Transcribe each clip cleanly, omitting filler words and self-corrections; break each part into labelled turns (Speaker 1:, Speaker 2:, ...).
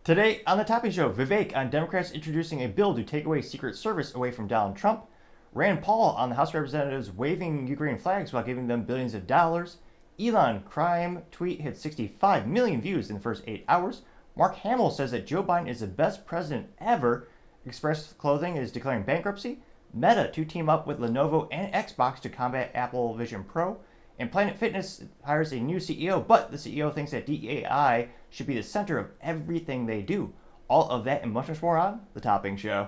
Speaker 1: Today on the Topping Show, Vivek on Democrats introducing a bill to take away Secret Service away from Donald Trump, Rand Paul on the House of Representatives waving Ukrainian flags while giving them billions of dollars, Elon crime tweet hit 65 million views in the first 8 hours, Mark Hamill says that Joe Biden is the best president ever, Express Clothing is declaring bankruptcy, Meta to team up with Lenovo and Xbox to combat Apple Vision Pro, and Planet Fitness hires a new CEO, but the CEO thinks that DEI should be the center of everything they do. All of that and much more on The Topping Show.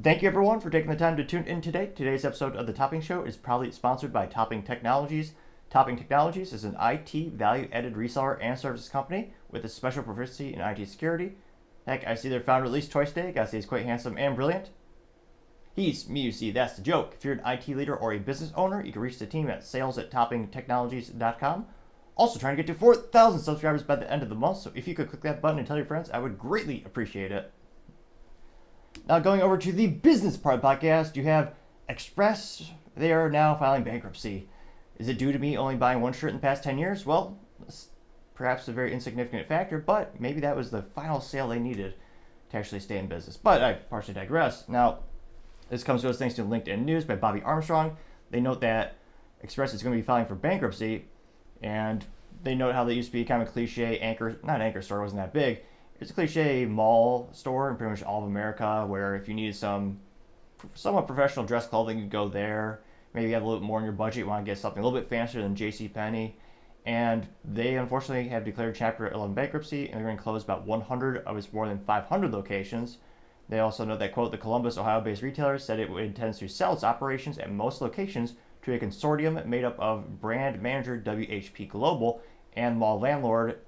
Speaker 1: Thank you everyone for taking the time to tune in today. Today's episode of The Topping Show is proudly sponsored by Topping Technologies. Topping Technologies is an IT value-added reseller and services company with a special proficiency in IT security. Heck, I see their founder released twice today. I see he's quite handsome and brilliant. He's me, you see, that's the joke. If you're an IT leader or a business owner, you can reach the team at sales@toppingtechnologies.com. Also trying to get to 4,000 subscribers by the end of the month, so if you could click that button and tell your friends, I would greatly appreciate it. Now going over to the business part of the podcast, you have Express. They are now filing bankruptcy. Is it due to me only buying one shirt in the past 10 years? Well, perhaps a very insignificant factor, but maybe that was the final sale they needed to actually stay in business. But I partially digress. Now, this comes to us thanks to LinkedIn News by Bobby Armstrong. They note that Express is going to be filing for bankruptcy, and they note how they used to be kind of a cliche not anchor store, it wasn't that big. It's a cliche mall store in pretty much all of America where if you needed some somewhat professional dress clothing, you go there. Maybe you have a little bit more in your budget, you want to get something a little bit fancier than JCPenney. And they unfortunately have declared Chapter 11 bankruptcy, and they're going to close about 100 of its more than 500 locations. They also note that, quote, the Columbus, Ohio-based retailer said it intends to sell its operations at most locations to a consortium made up of brand manager WHP Global and mall landlord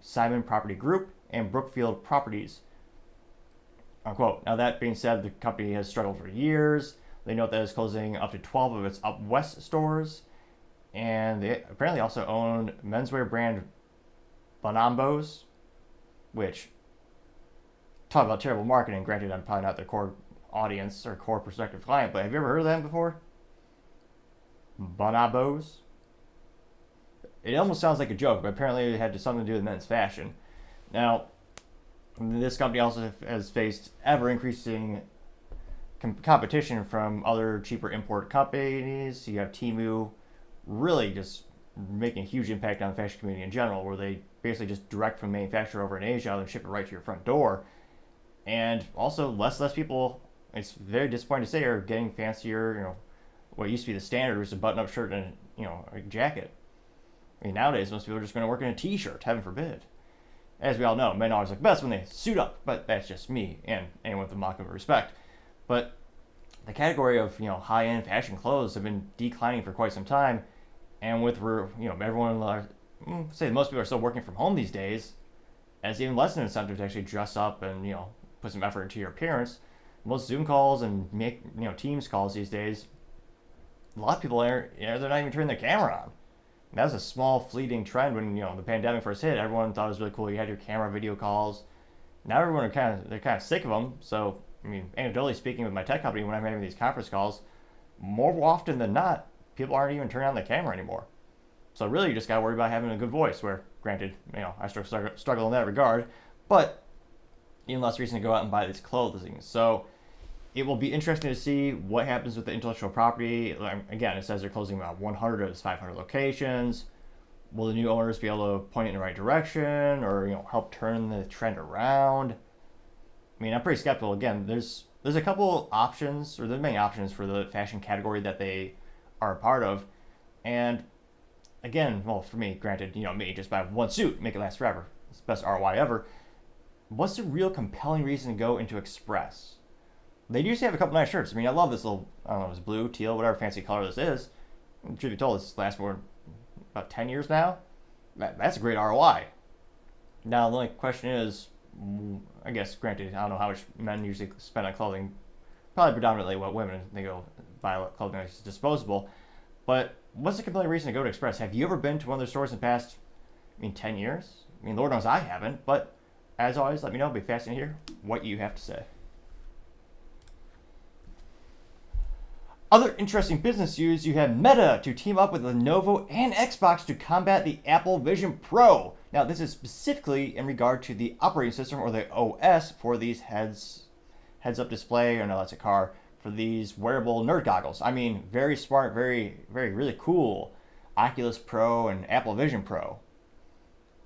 Speaker 1: Simon Property Group and Brookfield Properties, unquote. Now, that being said, the company has struggled for years. They note that it's closing up to 12 of its Up West stores, and they apparently also own menswear brand Bonobos, which, talk about terrible marketing. Granted, I'm probably not their core audience or core prospective client, but have you ever heard of them before? Bonobos? It almost sounds like a joke, but apparently it had something to do with men's fashion. Now, this company also has faced ever-increasing competition from other cheaper import companies. You have Temu really just making a huge impact on the fashion community in general, where they basically just direct from manufacturer over in Asia and ship it right to your front door. And also less people, it's very disappointing to say, are getting fancier, what used to be the standard was a button-up shirt and, a jacket. I mean, nowadays, most people are just going to work in a t-shirt, heaven forbid. As we all know, men always look best when they suit up, but that's just me and anyone with a modicum of respect. But the category of, high-end fashion clothes have been declining for quite some time, and with, everyone, say most people are still working from home these days, as even less an incentive to actually dress up and, put some effort into your appearance. Most Zoom calls and Teams calls these days, a lot of people they're not even turning their camera on. And that was a small fleeting trend when the pandemic first hit. Everyone thought it was really cool. You had your camera video calls. Now everyone they're kind of sick of them. So anecdotally speaking, with my tech company, when I'm having these conference calls, more often than not, people aren't even turning on the camera anymore. So really, you just got to worry about having a good voice. Where, granted, I struggle in that regard, but even less reason to go out and buy these clothing. So it will be interesting to see what happens with the intellectual property. Again, it says they're closing about 100 of its 500 locations. Will the new owners be able to point it in the right direction, or help turn the trend around? I'm pretty skeptical. Again, there's a couple options, or there's many options for the fashion category that they are a part of, and again, well, for me, granted, me just buy one suit, make it last forever. It's the best ROI ever. What's the real compelling reason to go into Express? They usually have a couple nice shirts. I love this little, I don't know, it's blue, teal, whatever fancy color this is. Truth be told, this lasts for about 10 years now. That's a great ROI. Now, the only question is, I guess, granted, I don't know how much men usually spend on clothing. Probably predominantly what women, they go buy clothing that's disposable. But what's the compelling reason to go to Express? Have you ever been to one of their stores in the past, 10 years? Lord knows I haven't, but as always, let me know. It'll be fascinating to hear what you have to say. Other interesting business news, you have Meta to team up with Lenovo and Xbox to combat the Apple Vision Pro. Now, this is specifically in regard to the operating system or the OS for these heads-up display, or no, that's a car, for these wearable nerd goggles. I mean, very smart, really cool. Oculus Pro and Apple Vision Pro.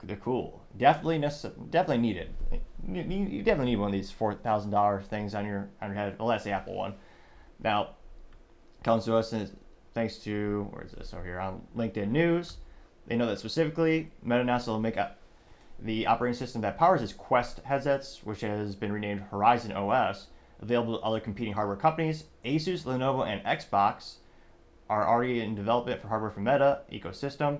Speaker 1: They're cool. Definitely needed. You definitely need one of these $4,000 things on your head. Well, that's the Apple one. Now, comes to us thanks to, where is this over here, on LinkedIn News. They know that specifically Meta announced will make the operating system that powers its Quest headsets, which has been renamed Horizon OS, available to other competing hardware companies. Asus, Lenovo, and Xbox are already in development for hardware for Meta ecosystem.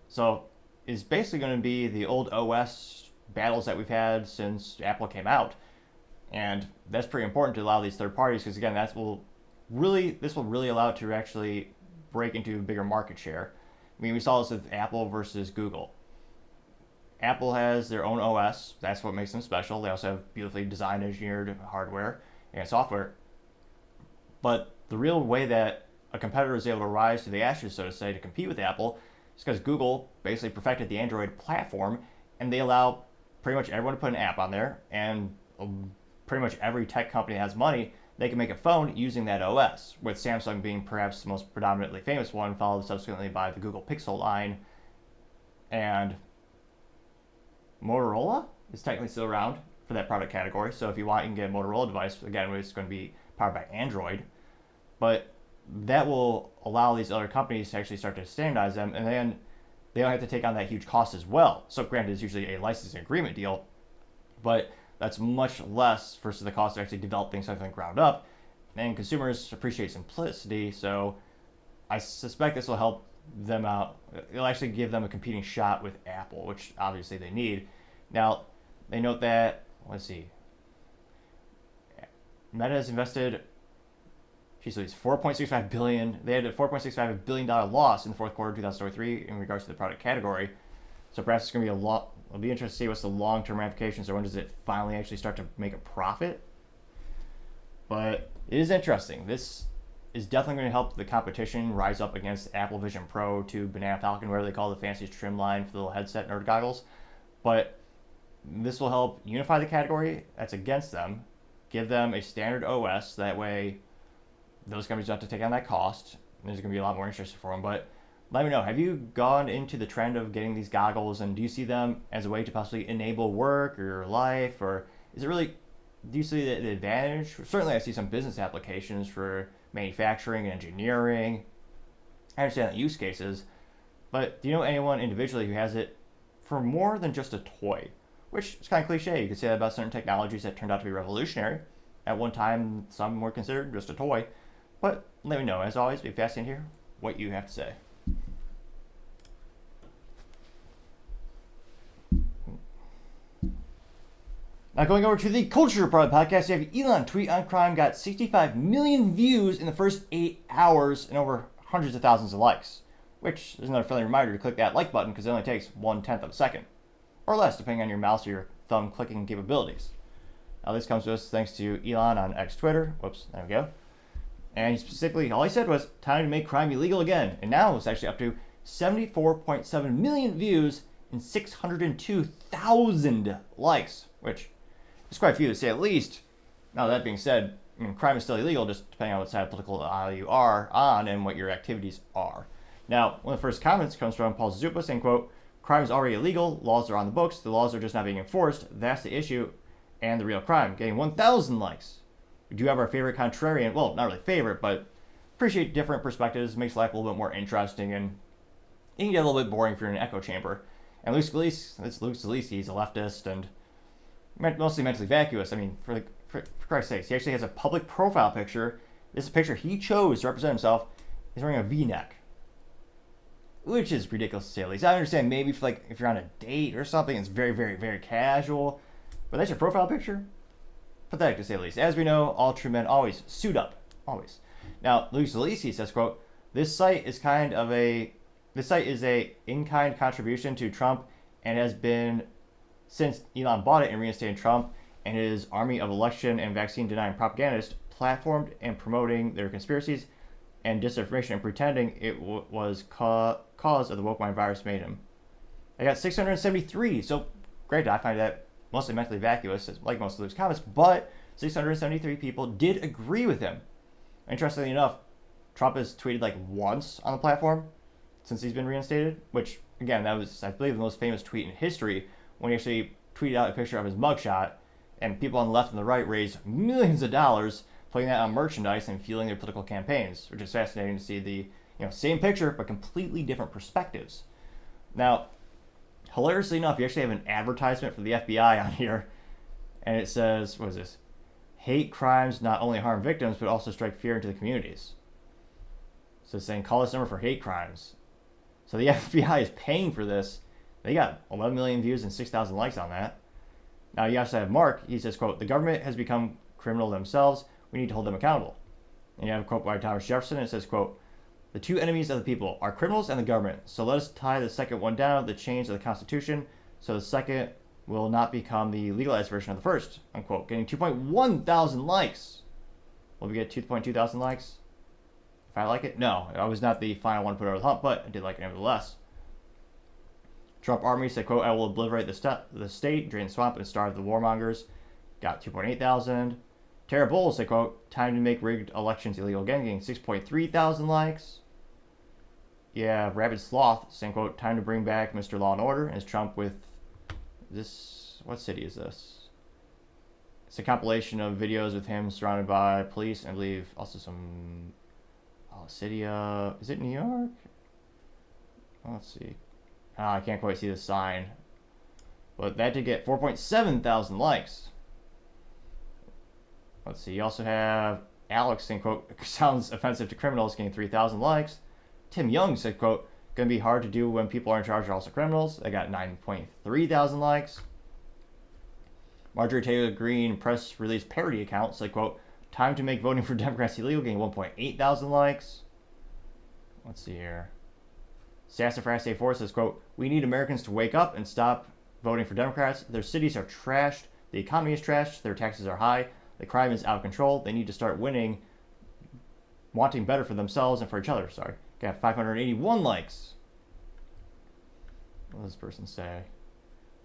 Speaker 1: So it's basically going to be the old OS battles that we've had since Apple came out. And that's pretty important to allow these third parties, because again, this will really allow it to actually break into a bigger market share. I mean, we saw this with Apple versus Google. Apple has their own OS. That's what makes them special. They also have beautifully designed, engineered hardware and software. But the real way that a competitor is able to rise to the ashes, so to say, to compete with Apple is because Google basically perfected the Android platform, and they allow pretty much everyone to put an app on there, and pretty much every tech company that has money, they can make a phone using that OS, with Samsung being perhaps the most predominantly famous one, followed subsequently by the Google Pixel line. And Motorola is technically still around for that product category, so if you want, you can get a Motorola device. Again, it's going to be powered by Android, but that will allow these other companies to actually start to standardize them, and then they don't have to take on that huge cost as well. So granted, it's usually a licensing agreement deal, but that's much less versus the cost of actually developing something ground up. And consumers appreciate simplicity, so I suspect this will help them out. It'll actually give them a competing shot with Apple, which obviously they need. Now, they note that, let's see, Meta has invested, $4.65 billion. They had a $4.65 billion loss in the fourth quarter of 2023 in regards to the product category. So perhaps it's going to be it'll be interesting to see what's the long-term ramifications, or when does it finally actually start to make a profit. But it is interesting. This is definitely going to help the competition rise up against Apple Vision Pro to Banana Falcon, whatever they call the fanciest trim line for the little headset nerd goggles. But this will help unify the category that's against them, give them a standard OS. That way, those companies don't have to take on that cost. There's going to be a lot more interest for them. But let me know, have you gone into the trend of getting these goggles, and do you see them as a way to possibly enable work or your life? Or is it really, do you see the advantage? Certainly I see some business applications for manufacturing and engineering. I understand the use cases, but do you know anyone individually who has it for more than just a toy? Which is kind of cliche. You could say that about certain technologies that turned out to be revolutionary. At one time, some were considered just a toy. But let me know. As always, be fascinated to hear what you have to say. Now, going over to the culture part of the podcast, you have Elon Tweet on crime got 65 million views in the first 8 hours and over hundreds of thousands of likes, which is another friendly reminder to click that like button, because it only takes 1/10 of a second, or less, depending on your mouse or your thumb clicking capabilities. Now, this comes to us thanks to Elon on X Twitter. Whoops, there we go. And specifically, all he said was, time to make crime illegal again. And now it's actually up to 74.7 million views and 602,000 likes, which is quite a few to say at least. Now, that being said, I mean, crime is still illegal, just depending on what side of political aisle you are on and what your activities are. Now, one of the first comments comes from Paul Zupa saying, quote, crime is already illegal, laws are on the books, the laws are just not being enforced, that's the issue, and the real crime, getting 1,000 likes. We do have our favorite contrarian, well, not really favorite, but appreciate different perspectives, makes life a little bit more interesting, and it can get a little bit boring if you're in an echo chamber. And Luke Scalise, he's a leftist and mostly mentally vacuous. I mean, for Christ's sakes, he actually has a public profile picture. This is a picture he chose to represent himself. He's wearing a V-neck, which is ridiculous to say the least. I understand maybe if you're on a date or something, it's very, very, very casual, but that's your profile picture? Pathetic to say the least. As we know, all true men always suit up, always. Now, Luke Scalise says, quote, this site is a in-kind contribution to Trump and has been since Elon bought it and reinstated Trump and his army of election and vaccine denying propagandists platformed and promoting their conspiracies. and disinformation and pretending it was cause of the woke mind virus made him. I got 673. So great. I find that mostly mentally vacuous, like most of those comments, but 673 people did agree with him. Interestingly enough, Trump has tweeted like once on the platform since he's been reinstated, which again, that was, I believe, the most famous tweet in history when he actually tweeted out a picture of his mugshot, and people on the left and the right raised millions of dollars putting that on merchandise and fueling their political campaigns, which is fascinating to see the same picture but completely different perspectives. Now, hilariously enough, you actually have an advertisement for the FBI on here, and it says, what is this? Hate crimes not only harm victims but also strike fear into the communities. So it's saying call this number for hate crimes. So the FBI is paying for this. They got 11 million views and 6,000 likes on that. Now you also have Mark. He says, quote, the government has become criminal themselves. We need to hold them accountable. And you have a quote by Thomas Jefferson. And it says, quote, the two enemies of the people are criminals and the government. So let us tie the second one down the chains of the Constitution so the second will not become the legalized version of the first, unquote. Getting 2.1 thousand likes. Will we get 2.2 thousand likes? If I like it? No, I was not the final one put over the hump, but I did like it nevertheless. Trump Army said, quote, I will obliterate the state, drain the swamp, and starve the warmongers. Got 2.8 thousand. Tara Bowles said, quote, time to make rigged elections illegal again, getting 6.3 thousand likes. Yeah, Rabid Sloth saying, quote, time to bring back Mr. Law and Order. And it's Trump with this, what city is this? It's a compilation of videos with him surrounded by police, and I believe also some, city, is it New York? Oh, let's see. I can't quite see the sign. But that did get 4.7 thousand likes. Let's see. You also have Alex saying, quote, sounds offensive to criminals, getting 3,000 likes. Tim Young said, quote, gonna be hard to do when people are in charge are also criminals. They got 9.3 thousand likes. Marjorie Taylor Greene press release parody account said, quote, time to make voting for Democrats illegal, getting 1.8 thousand likes. Let's see here. Sassafras A4 says, quote, we need Americans to wake up and stop voting for Democrats. Their cities are trashed. The economy is trashed. Their taxes are high. The crime is out of control. They need to start wanting better for themselves and for each other. Sorry. Got 581 likes. What does this person say?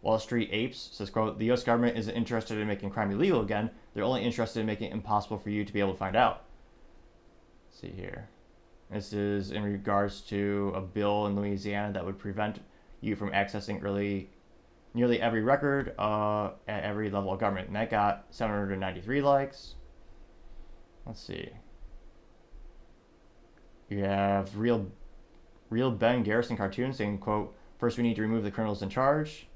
Speaker 1: Wall Street Apes says, quote, the U.S. government isn't interested in making crime illegal again. They're only interested in making it impossible for you to be able to find out. Let's see here. This is in regards to a bill in Louisiana that would prevent you from accessing nearly every record at every level of government. And that got 793 likes. Let's see. You have Real Ben Garrison cartoon saying, quote, first we need to remove the criminals in charge.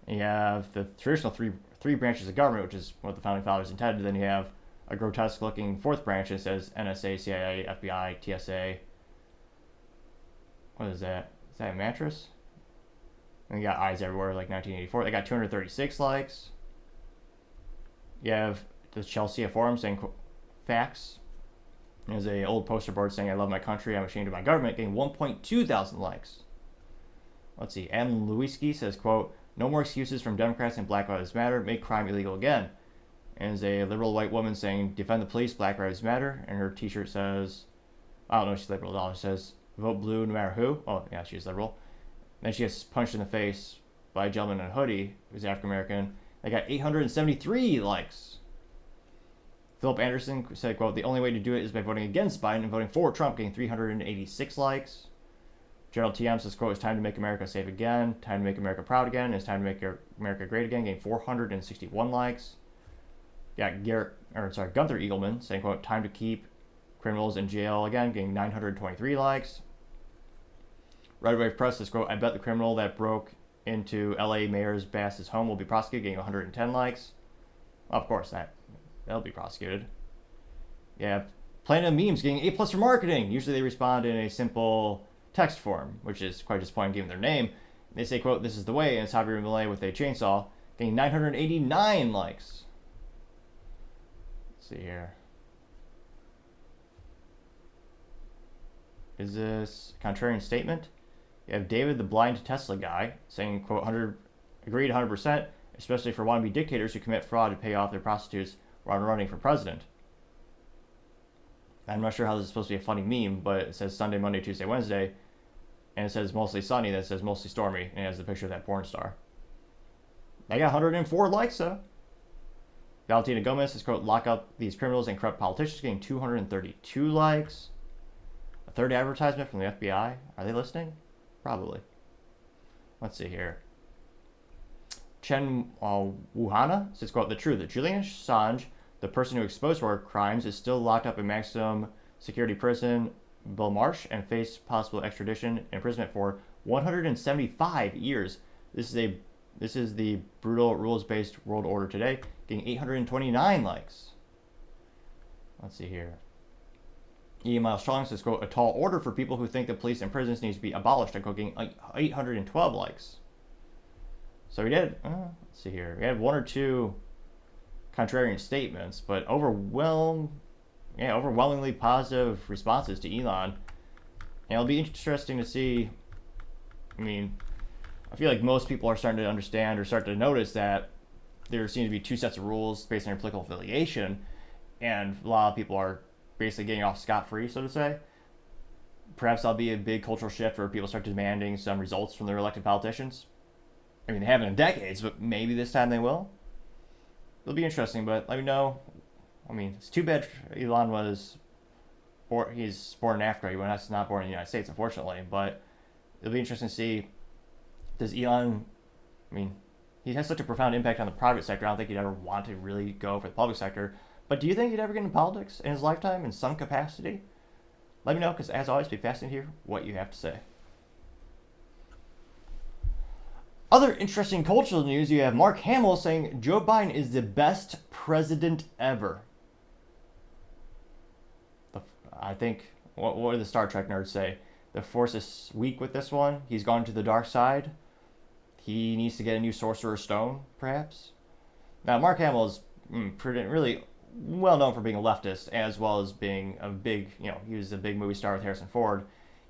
Speaker 1: And you have the traditional three branches of government, which is what the Founding Fathers intended. Then you have a grotesque-looking fourth branch that says NSA, CIA, FBI, TSA. What is that? Is that a mattress? And you got eyes everywhere, like 1984. They got 236 likes. You have the Chelsea Forum saying, facts. There's a old poster board saying, I love my country, I'm ashamed of my government, getting 1.2 thousand likes. Let's see. Adam Lewinsky says, quote, no more excuses from Democrats and Black Lives Matter, make crime illegal again. And there's a liberal white woman saying, defend the police, Black Lives Matter. And her t-shirt says, I don't know if she's liberal at all. It says, vote blue no matter who. Oh, yeah, she's liberal. And then she gets punched in the face by a gentleman in a hoodie who's African American. They got 873 likes. Philip Anderson said, quote, the only way to do it is by voting against Biden and voting for Trump, getting 386 likes. Gerald TM says, quote, it's time to make America safe again, time to make America proud again, it's time to make America great again, getting 461 likes. Yeah, Gunther Eagleman saying, quote, time to keep criminals in jail again, getting 923 likes. Red Wave Press says, quote, I bet the criminal that broke into LA Mayor Bass's home will be prosecuted, getting 110 likes. Of course, that'll be prosecuted. Yeah, Planet Memes getting A+ for marketing. Usually they respond in a simple text form, which is quite disappointing given their name. They say, quote, this is the way, and it's Javier Milei with a chainsaw, getting 989 likes. Let's see here. Is this a contrarian statement? You have David the blind Tesla guy saying, quote, agreed 100%, especially for wannabe dictators who commit fraud to pay off their prostitutes while running for president. I'm not sure how this is supposed to be a funny meme, but it says Sunday, Monday, Tuesday, Wednesday, and it says mostly sunny, that says mostly stormy, and it has the picture of that porn star. I got 104 likes, though. Valentina Gomez says, quote, lock up these criminals and corrupt politicians, getting 232 likes. A third advertisement from the FBI. Are they listening? Probably. Let's see here. Chen Wuhana says, quote, the truth, that Julian Assange, the person who exposed war crimes, is still locked up in maximum security prison Belmarsh and face possible extradition and imprisonment for 175 years. This is the brutal rules-based world order today, getting 829 likes. Let's see here. E. Miles Strong says, quote, a tall order for people who think the police and prisons needs to be abolished, and getting 812 likes. So we did, let's see here. We had one or two contrarian statements, but overwhelmingly positive responses to Elon. And it'll be interesting to see. I feel like most people are starting to understand or start to notice that there seems to be two sets of rules based on your political affiliation, and a lot of people are basically getting off scot-free, so to say. Perhaps that'll be a big cultural shift where people start demanding some results from their elected politicians. They haven't in decades, but maybe this time they will. It'll be interesting, but let me know. It's too bad Elon he's born in Africa. He was not born in the United States, unfortunately. But it'll be interesting to see, does Elon, he has such a profound impact on the private sector. I don't think he'd ever want to really go for the public sector. But do you think he'd ever get into politics in his lifetime in some capacity? Let me know, because as always, be fascinated to hear what you have to say. Other interesting cultural news, you have Mark Hamill saying Joe Biden is the best president ever. I think, what do the Star Trek nerds say? The Force is weak with this one. He's gone to the dark side. He needs to get a new Sorcerer's Stone, perhaps. Now, Mark Hamill is really well known for being a leftist, as well as being a big, he was a big movie star with Harrison Ford.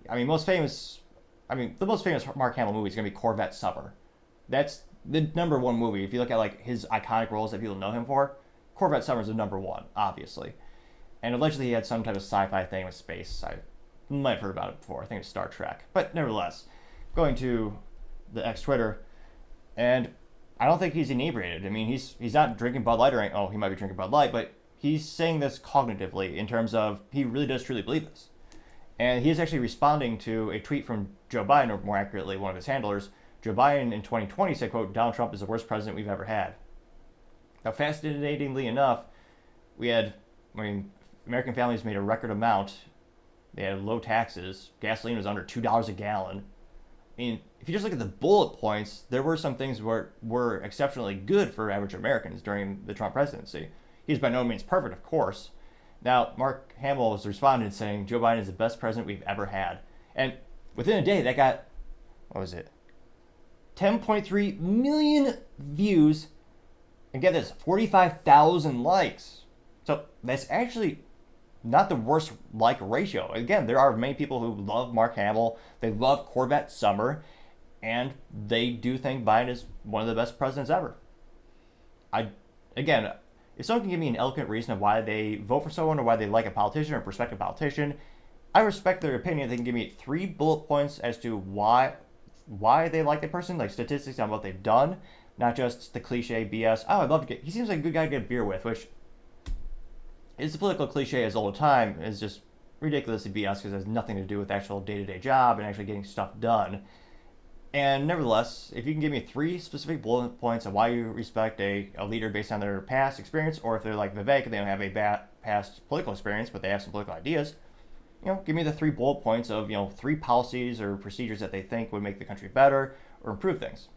Speaker 1: The most famous Mark Hamill movie is going to be Corvette Summer. That's the number one movie. If you look at his iconic roles that people know him for, Corvette Summer is the number one, obviously. And allegedly he had some type of sci-fi thing with space. I might have heard about it before. I think it's Star Trek. But nevertheless, going to the X Twitter, and I don't think he's inebriated. He's not drinking Bud Light or anything. Oh, he might be drinking Bud Light, but he's saying this cognitively in terms of he really does truly believe this. And he is actually responding to a tweet from Joe Biden, or more accurately, one of his handlers. Joe Biden in 2020 said, quote, Donald Trump is the worst president we've ever had. Now, fascinatingly enough, we had, American families made a record amount. They had low taxes. Gasoline was under $2 a gallon. If you just look at the bullet points, there were some things were exceptionally good for average Americans during the Trump presidency. He's by no means perfect, of course. Now, Mark Hamill was responding saying Joe Biden is the best president we've ever had. And within a day, that got, 10.3 million views, and get this, 45,000 likes. So that's actually not the worst like ratio. Again, there are many people who love Mark Hamill, they love Corvette Summer, and they do think Biden is one of the best presidents ever. If someone can give me an eloquent reason of why they vote for someone or why they like a politician or a prospective politician, I respect their opinion. They can give me 3 bullet points as to why they like the person, like statistics on what they've done, not just the cliche BS. Oh, I'd love to he seems like a good guy to get a beer with, which is a political cliche as all the time, is just ridiculously BS because it has nothing to do with actual day-to-day job and actually getting stuff done. And nevertheless, if you can give me 3 specific bullet points of why you respect a leader based on their past experience, or if they're like Vivek and they don't have a past political experience, but they have some political ideas, give me the 3 bullet points of, 3 policies or procedures that they think would make the country better or improve things.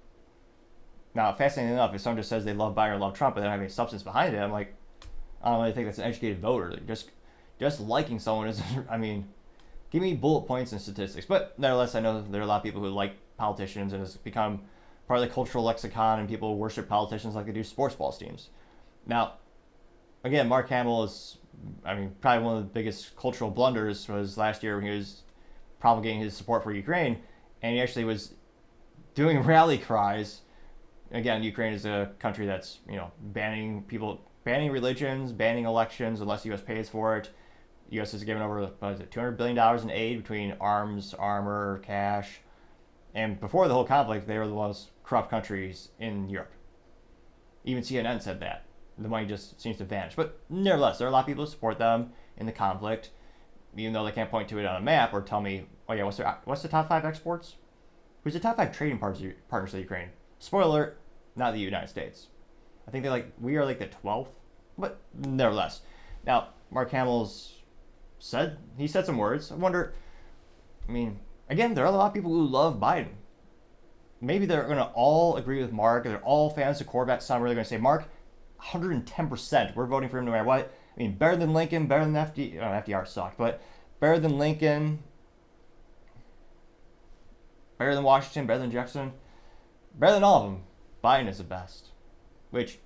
Speaker 1: Now, fascinating enough, if someone just says they love Biden or love Trump but they don't have any substance behind it, I'm like, I don't really think that's an educated voter. Just liking someone is, give me bullet points and statistics. But nevertheless, I know there are a lot of people who like politicians, and it's become part of the cultural lexicon, and people worship politicians like they do sports ball teams. Now, again, Mark Hamill is, probably one of the biggest cultural blunders was last year when he was propagating his support for Ukraine, and he actually was doing rally cries. Again, Ukraine is a country that's, banning religions, banning elections unless the U.S. pays for it, The U.S. has given over, what is it, $200 billion in aid between arms, armor, cash. And before the whole conflict, they were the most corrupt countries in Europe. Even CNN said that. The money just seems to vanish. But nevertheless, there are a lot of people who support them in the conflict, even though they can't point to it on a map or tell me, oh yeah, what's the top 5 exports? Who's the top 5 trading partners of Ukraine? Spoiler alert, not the United States. I think we are like the 12th, but nevertheless. Now, Mark Hamill's said some words. I wonder, I mean, again, there are a lot of people who love Biden. Maybe they're going to all agree with Mark. They're all fans of Corvette Summer. They're going to say, Mark, 110%. We're voting for him no matter what. I mean, better than Lincoln, better than FDR. Oh, FDR sucked, but better than Lincoln, better than Washington, better than Jefferson, better than all of them. Biden is the best. Which,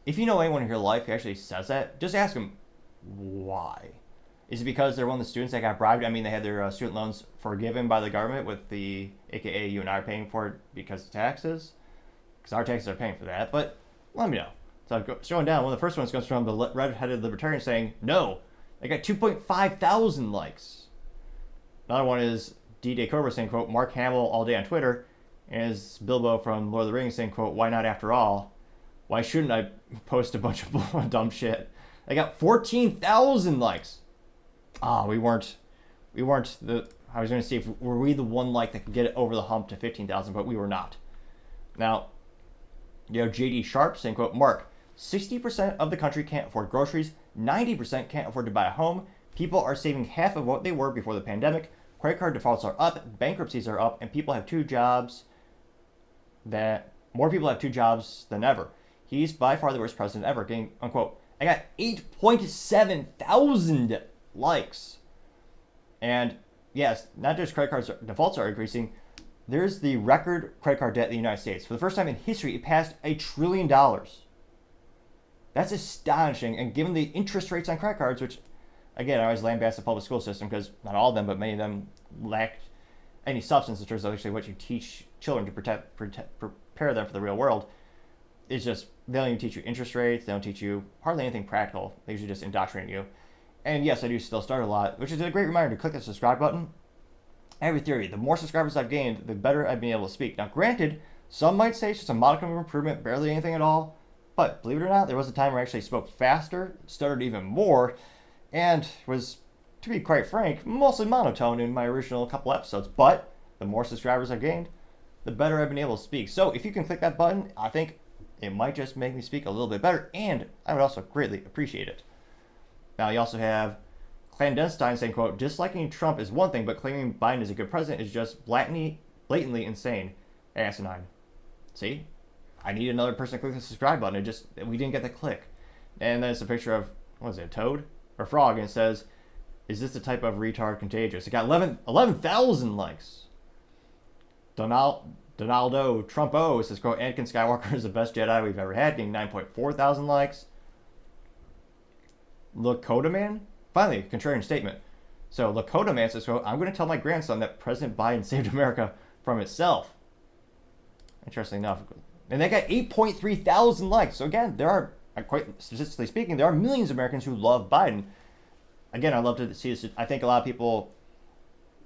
Speaker 1: if you know anyone in your life who actually says that, just ask them why. Is it because they're one of the students that got bribed? I mean, they had their student loans forgiven by the government with the, AKA you and I are paying for it because of taxes? Because our taxes are paying for that. But let me know. So I'm scrolling down. One of the first ones comes from the red-headed libertarian saying, no. They got 2.5 thousand likes. Another one is D-Day Cobra saying, quote, Mark Hamill all day on Twitter. And is Bilbo from Lord of the Rings saying, quote, why not after all? Why shouldn't I post a bunch of dumb shit? They got 14,000 likes. We weren't the, I was going to see if were we the one like that could get it over the hump to 15,000, but we were not. Now, you have JD Sharp saying, quote, Mark, 60% of the country can't afford groceries, 90% can't afford to buy a home, people are saving half of what they were before the pandemic, credit card defaults are up, bankruptcies are up, and people have more people have 2 jobs than ever. He's by far the worst president ever, getting, unquote. I got 8.7 thousand likes. And yes, not just credit cards defaults are increasing. There's the record credit card debt in the United States. For the first time in history, it passed $1 trillion. That's astonishing. And given the interest rates on credit cards, which, again, I always lambast the public school system because not all of them, but many of them lack any substance in terms of actually what you teach children to prepare them for the real world. It's just, they don't even teach you interest rates. They don't teach you hardly anything practical. They usually just indoctrinate you. And yes, I do still start a lot, which is a great reminder to click the subscribe button. I have a theory. The more subscribers I've gained, the better I've been able to speak. Now, granted, some might say it's just a modicum of improvement, barely anything at all. But believe it or not, there was a time where I actually spoke faster, stuttered even more, and was, to be quite frank, mostly monotone in my original couple episodes. But the more subscribers I've gained, the better I've been able to speak. So if you can click that button, I think it might just make me speak a little bit better, and I would also greatly appreciate it. Now, you also have Clandestine saying, quote, disliking Trump is one thing, but claiming Biden is a good president is just blatantly insane, asinine. See? I need another person to click the subscribe button. We didn't get the click. And then it's a picture of, what is it, a toad? Or frog, and it says, is this the type of retard contagious? It got 11,000 likes. Donaldo Trumpo says, quote, Anakin Skywalker is the best Jedi we've ever had, getting 9.4 thousand likes. Lakota Man? Finally, contrarian statement. So Lakota Man says, quote, I'm going to tell my grandson that President Biden saved America from itself. Interesting enough. And they got 8.3 thousand likes. So again, there are, quite statistically speaking, there are millions of Americans who love Biden. Again, I'd love to see this. I think a lot of people,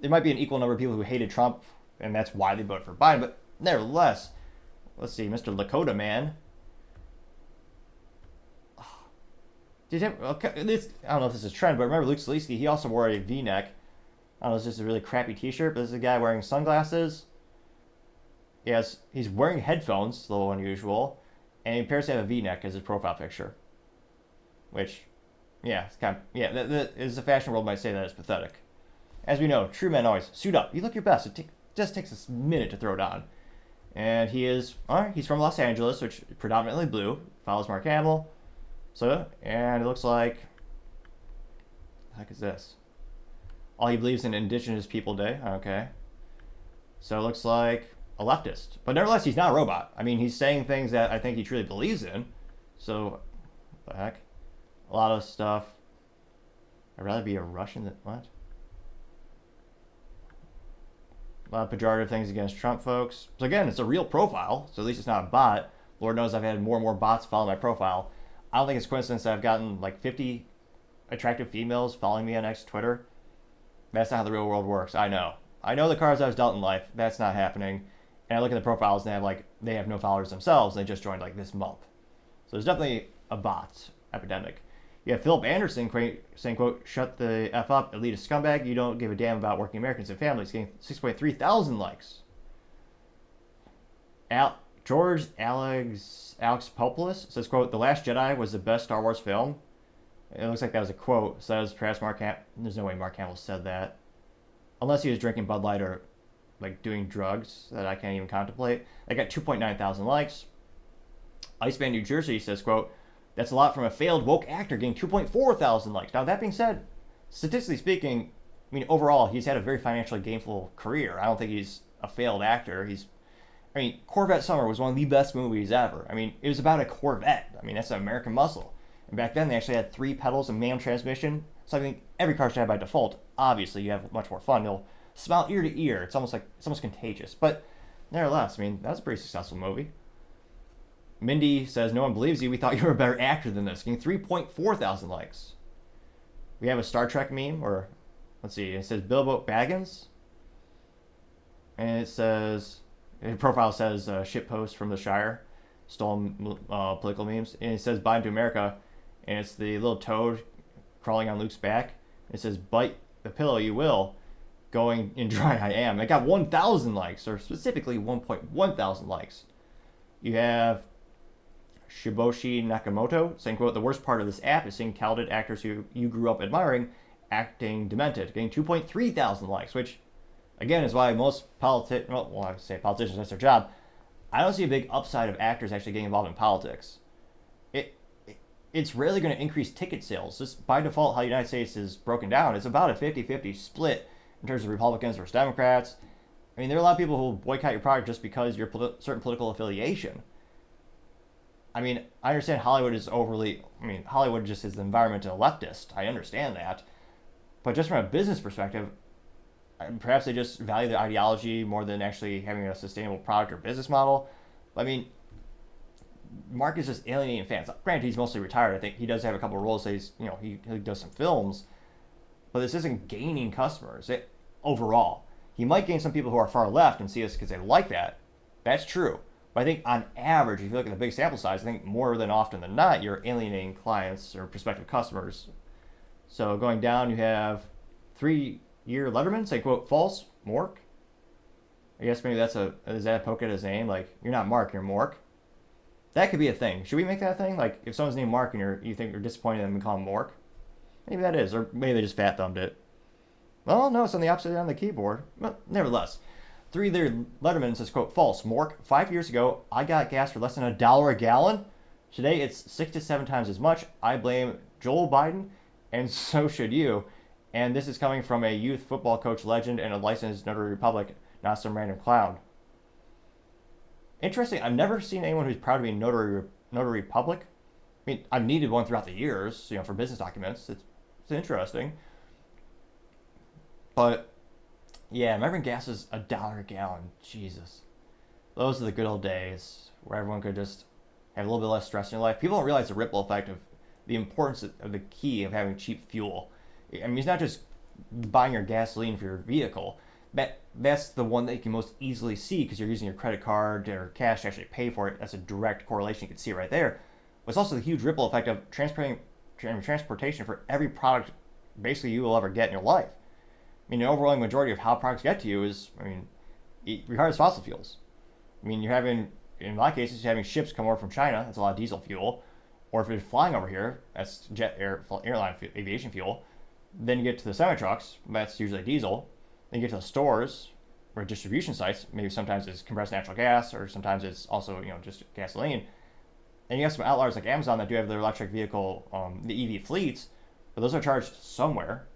Speaker 1: there might be an equal number of people who hated Trump, and that's why they voted for Biden. But nevertheless, let's see, Mr. Lakota Man. I don't know if this is a trend, but remember Luke Zaleski, he also wore a V-neck. I don't know, it's just a really crappy t-shirt, but this is a guy wearing sunglasses. Yes, he's wearing headphones, a little unusual, and he appears to have a V-neck as his profile picture. Which, yeah, it's kind of, the fashion world might say that is pathetic. As we know, true men always suit up. You look your best. It just takes a minute to throw it on. And he's from Los Angeles, which is predominantly blue, follows Mark Hamill. So, and it looks like, what the heck is this? All he believes in Indigenous People Day. Okay. So it looks like a leftist. But nevertheless, he's not a robot. I mean, he's saying things that I think he truly believes in. So, what the heck? A lot of stuff. I'd rather be a Russian than, what? A lot of pejorative things against Trump folks. So again, it's a real profile. So at least it's not a bot. Lord knows I've had more and more bots follow my profile. I don't think it's coincidence that I've gotten like 50 attractive females following me on Twitter. That's not how the real world works. I know. I know the cards I was dealt in life. That's not happening. And I look at the profiles and they have no followers themselves. And they just joined this month. So there's definitely a bot epidemic. You have Philip Anderson saying, quote, "Shut the F up, elitist scumbag. You don't give a damn about working Americans and families." Getting 6.3 thousand likes. George Alex Popoulos says, quote, "The Last Jedi was the best Star Wars film." It looks like that was a quote. Says perhaps Mark Hamill. There's no way Mark Hamill said that. Unless he was drinking Bud Light or doing drugs that I can't even contemplate. I got 2.9 thousand likes. Iceman New Jersey says, quote, "That's a lot from a failed woke actor getting 2.4 thousand likes." Now, that being said, statistically speaking, overall, he's had a very financially gainful career. I don't think he's a failed actor. Corvette Summer was one of the best movies ever. It was about a Corvette. That's an American muscle. And back then, they actually had 3 pedals and manual transmission. So I think every car should have by default. Obviously, you have much more fun. You'll smile ear to ear. It's almost contagious. But nevertheless, that was a pretty successful movie. Mindy says, "No one believes you. We thought you were a better actor than this." Getting 3.4 thousand likes. We have a Star Trek meme, or let's see. It says Bilbo Baggins, and it says, the profile says shitpost from the Shire, stolen political memes, and it says "Bye to America," and it's the little toad crawling on Luke's back. It says "Bite the pillow, you will." Going in dry, I am. It got 1,000 likes, or specifically 1.1 thousand likes. You have Shiboshi Nakamoto saying, quote, "The worst part of this app is seeing talented actors who you grew up admiring acting demented." Getting 2.3 thousand likes, which, again, is why most I would say politicians, that's their job. I don't see a big upside of actors actually getting involved in politics. It's really going to increase ticket sales. Just by default, how the United States is broken down, it's about a 50-50 split in terms of Republicans versus Democrats. There are a lot of people who boycott your product just because you're certain political affiliation. I understand Hollywood is Hollywood just is the environment of a leftist. I understand that. But just from a business perspective, perhaps they just value the ideology more than actually having a sustainable product or business model. Mark is just alienating fans. Granted, he's mostly retired. I think he does have a couple of roles. He does some films, but this isn't gaining customers overall. He might gain some people who are far left and see us because they like that. That's true. But I think on average, if you look at the big sample size, I think more than often than not, you're alienating clients or prospective customers. So going down, you have 3-year Letterman saying, quote, "False, Mork." I guess maybe is that a poke at his name? You're not Mark, you're Mork. That could be a thing. Should we make that a thing? If someone's named Mark and you think you're disappointed in them and call him Mork, maybe that is. Or maybe they just fat thumbed it. Well, no, it's on the opposite end of the keyboard. But nevertheless, 3-year Letterman says, quote, "False, Mork. 5 years ago, I got gas for less than $1 a gallon. Today, it's 6 to 7 times as much. I blame Joel Biden, and so should you." And this is coming from a youth football coach legend and a licensed notary public, not some random clown. Interesting. I've never seen anyone who's proud to be a notary public. I've needed one throughout the years, for business documents. It's interesting. But yeah, remember gas is $1 a gallon. Jesus, those are the good old days where everyone could just have a little bit less stress in your life. People don't realize the ripple effect of the importance of the key of having cheap fuel. It's not just buying your gasoline for your vehicle. That's the one that you can most easily see because you're using your credit card or cash to actually pay for it. That's a direct correlation. You can see it right there. But it's also the huge ripple effect of transportation for every product basically you will ever get in your life. The overwhelming majority of how products get to you is, regardless of fossil fuels. You're having, in a lot of cases, you're having ships come over from China. That's a lot of diesel fuel. Or if you're flying over here, that's airline aviation fuel. Then you get to the semi-trucks. That's usually diesel. Then you get to the stores or distribution sites. Maybe sometimes it's compressed natural gas, or sometimes it's also just gasoline. And you have some outliers like Amazon that do have their electric vehicle, the EV fleets, but those are charged somewhere.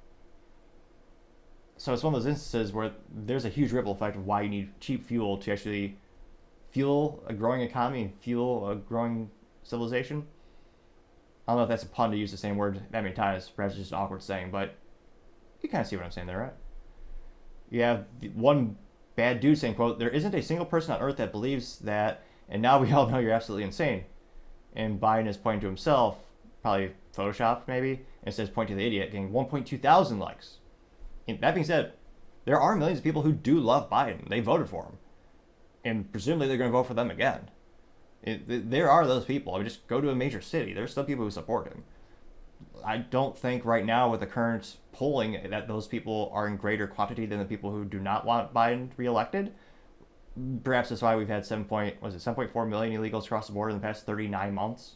Speaker 1: So it's one of those instances where there's a huge ripple effect of why you need cheap fuel to actually fuel a growing economy and fuel a growing civilization. I don't know if that's a pun to use the same word that many times. Perhaps it's just an awkward saying, but you kind of see what I'm saying there, right? You have one bad dude saying, quote, "There isn't a single person on earth that believes that, and now we all know you're absolutely insane." And Biden is pointing to himself, probably photoshopped maybe, and it says "Point to the Idiot," getting 1.2 thousand likes. And that being said, there are millions of people who do love Biden. They voted for him, and presumably they're going to vote for them again. There are those people. I mean, just go to a major city. There's still people who support him. I don't think right now with the current polling that those people are in greater quantity than the people who do not want Biden reelected. Perhaps that's why we've had 7.4 million illegals cross the border in the past 39 months,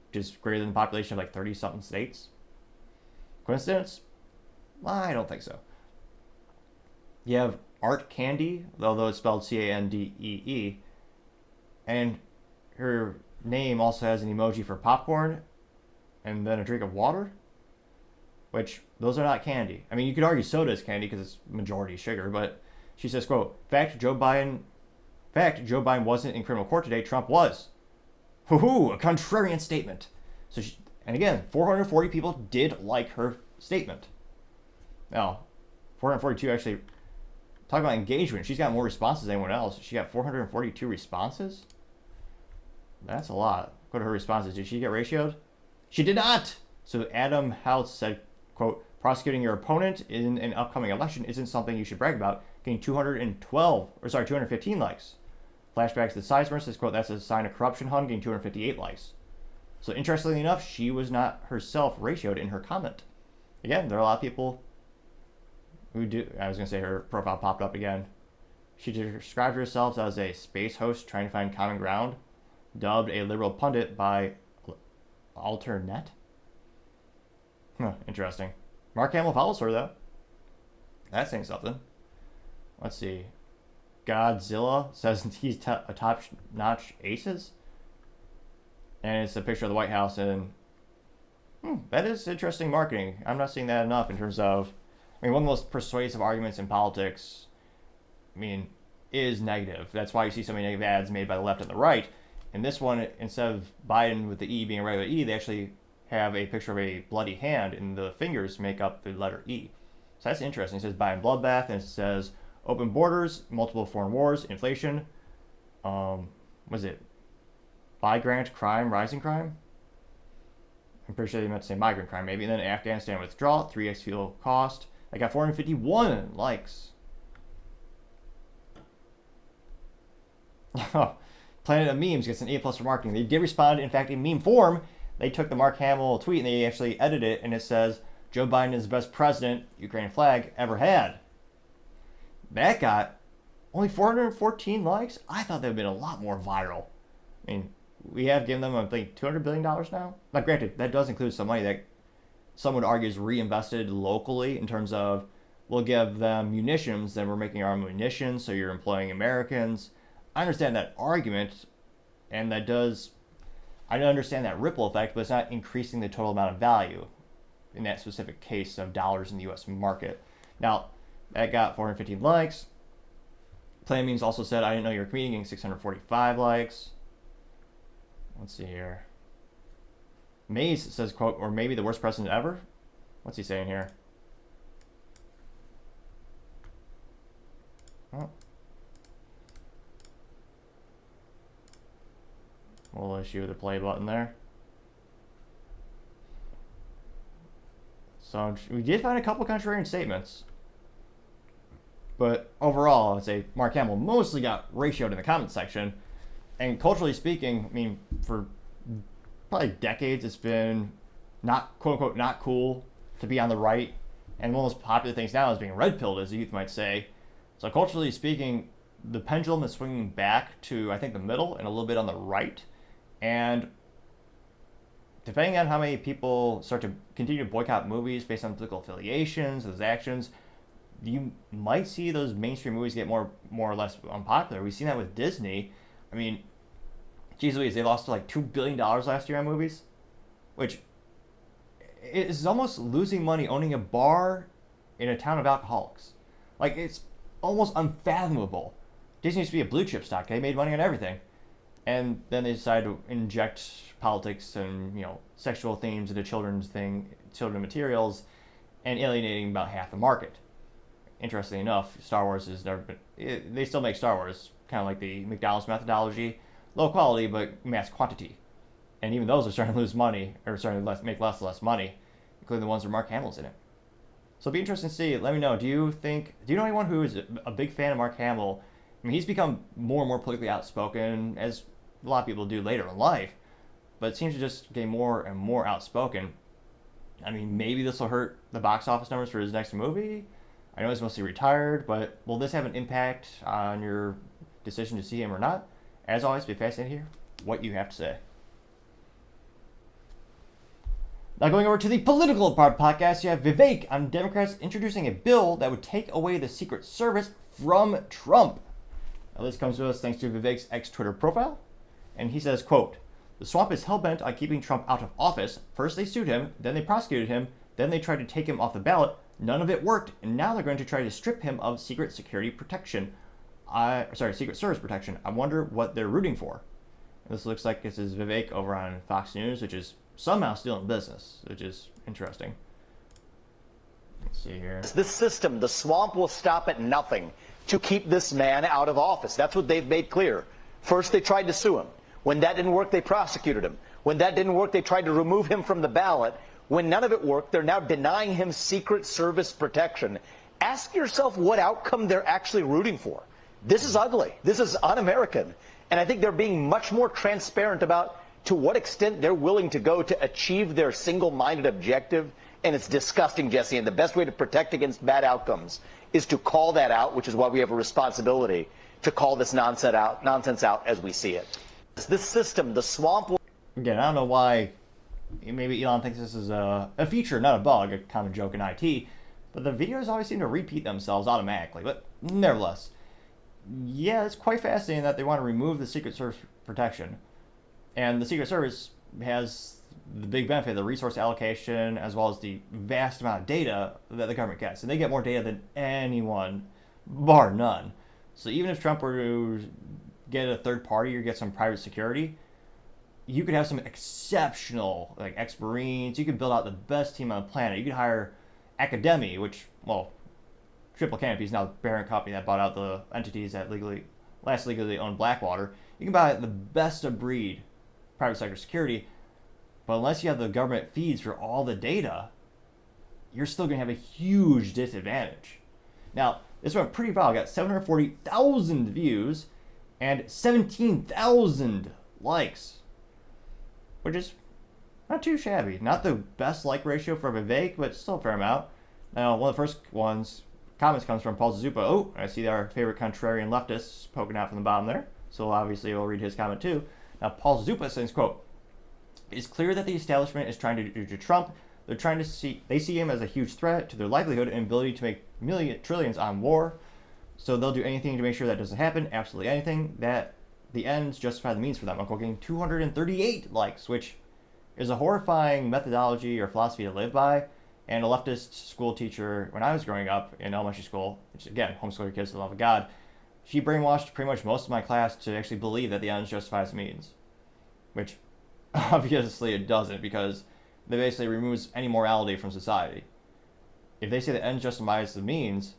Speaker 1: which is greater than the population of like 30-something states. Coincidence? I don't think so. You have Art Candy, although it's spelled Candee, and her name also has an emoji for popcorn and then a drink of water, which those are not candy. I mean, you could argue soda is candy because it's majority sugar, but she says, quote, fact, Joe Biden wasn't in criminal court today, Trump was. Hoo-hoo, a contrarian statement. So and again, 440 people did like her statement. Now, 442 actually, talk about engagement. She's got more responses than anyone else. She got 442 responses. That's a lot. Go to her responses. Did she get ratioed? She did not. So Adam House said, quote, prosecuting your opponent in an upcoming election isn't something you should brag about. Getting 215 likes. Flashbacks to the Sizemore says, quote, that's a sign of corruption, hun, getting 258 likes. So interestingly enough, she was not herself ratioed in her comment. Again, there are a lot of people who do. I was going to say her profile popped up again. She described herself as a space host trying to find common ground, dubbed a liberal pundit by Alternet. Interesting. Mark Hamill follows her, though. That's saying something. Let's see. Godzilla says he's a top-notch aces. And it's a picture of the White House, and that is interesting marketing. I'm not seeing that enough in terms of, I mean, one of the most persuasive arguments in politics, I mean, is negative. That's why you see so many negative ads made by the left and the right. And this one, instead of Biden with the E being a regular E, they actually have a picture of a bloody hand, and the fingers make up the letter E. So that's interesting. It says Biden bloodbath, and it says open borders, multiple foreign wars, inflation. What is it? Migrant crime, rising crime? I'm pretty sure they meant to say migrant crime, maybe. And then Afghanistan withdrawal, 3x fuel cost. I got 451 likes. Planet of Memes gets an A+ for marketing. They did respond, in fact, in meme form. They took the Mark Hamill tweet and they actually edited it, and it says, Joe Biden is the best president, Ukrainian flag, ever had. That got only 414 likes? I thought that would have been a lot more viral. I mean, we have given them, I think, $200 billion now. Now, granted, that does include some money that some would argue is reinvested locally in terms of, we'll give them munitions, then we're making our own munitions, so you're employing Americans. I understand that argument, and I understand that ripple effect, but it's not increasing the total amount of value in that specific case of dollars in the U.S. market. Now, that got 415 likes. Planet Memes also said, I didn't know you were a comedian, getting 645 likes. Let's see here. Maze says, quote, or maybe the worst president ever? What's he saying here? Oh. We'll issue the play button there. So we did find a couple contrarian statements. But overall, I'd say Mark Hamill mostly got ratioed in the comment section. And culturally speaking, I mean, for probably decades, it's been not, quote unquote, not cool to be on the right. And one of the most popular things now is being red-pilled, as the youth might say. So culturally speaking, the pendulum is swinging back to, I think, the middle and a little bit on the right. And depending on how many people start to continue to boycott movies based on political affiliations, those actions, you might see those mainstream movies get more or less unpopular. We've seen that with Disney. I mean, geez Louise, they lost like $2 billion last year on movies, which is almost losing money owning a bar in a town of alcoholics. Like, it's almost unfathomable. Disney used to be a blue chip stock. They made money on everything. And then they decided to inject politics and, you know, sexual themes into children materials, and alienating about half the market. Interestingly enough, Star Wars has never been. They still make Star Wars, kind of like the McDonald's methodology, low quality but mass quantity. And even those are starting to lose money, or starting to make less and less money, including the ones where Mark Hamill's in it. So it'll be interesting to see. Let me know. Do you know anyone who is a big fan of Mark Hamill? I mean, he's become more and more politically outspoken, as a lot of people do later in life, but it seems to just get more and more outspoken. I mean, maybe this will hurt the box office numbers for his next movie. I know he's mostly retired, but will this have an impact on your decision to see him or not? As always, be fascinated to hear what you have to say. Now going over to the political part of the podcast, you have Vivek on Democrats introducing a bill that would take away the Secret Service from Trump. Now this comes to us thanks to Vivek's ex-Twitter profile. And he says, quote, "The swamp is hell-bent on keeping Trump out of office. First they sued him, then they prosecuted him, then they tried to take him off the ballot. None of it worked, and now they're going to try to strip him of Secret Service protection. I wonder what they're rooting for." And this looks like this is Vivek over on Fox News, which is somehow still in business, which is interesting. Let's see here.
Speaker 2: This system, the swamp, will stop at nothing to keep this man out of office. That's what they've made clear. First, they tried to sue him. When that didn't work, they prosecuted him. When that didn't work, they tried to remove him from the ballot. When none of it worked, they're now denying him Secret Service protection. Ask yourself what outcome they're actually rooting for. This is ugly. This is un-American. And I think they're being much more transparent about to what extent they're willing to go to achieve their single-minded objective. And it's disgusting, Jesse. And the best way to protect against bad outcomes is to call that out, which is why we have a responsibility to call this nonsense out as we see it. This system, the swamp will...
Speaker 1: Again, I don't know why maybe Elon thinks this is a feature, not a bug, a common joke in IT, but the videos always seem to repeat themselves automatically. But nevertheless, yeah, it's quite fascinating that they want to remove the Secret Service protection. And the Secret Service has the big benefit of the resource allocation as well as the vast amount of data that the government gets. And they get more data than anyone, bar none. So even if Trump were to get a third party or get some private security, you could have some exceptional like ex-Marines. You could build out the best team on the planet. You could hire Academy, which, well, Triple Canopy is now the parent company that bought out the entities that last legally owned Blackwater. You can buy the best of breed private sector security, but unless you have the government feeds for all the data, you're still going to have a huge disadvantage. Now, this went pretty viral. Got 740,000 views and 17,000 likes, which is not too shabby. Not the best like ratio for Vivek, but still a fair amount. Now, one of the first comments comes from Paul Zuppa. Oh, I see our favorite contrarian leftists poking out from the bottom there. So obviously we'll read his comment too. Now, Paul Zuppa says, quote, "It's clear that the establishment is trying to do to Trump. They see him as a huge threat to their livelihood and ability to make trillions on war. So they'll do anything to make sure that doesn't happen. Absolutely anything. That the ends justify the means for them." Uncle getting 238 likes, which is a horrifying methodology or philosophy to live by. And a leftist school teacher, when I was growing up in elementary school, which again, homeschool your kids to the love of God, she brainwashed pretty much most of my class to actually believe that the ends justifies the means. Which obviously it doesn't, because they basically removes any morality from society. If they say the ends justifies the means,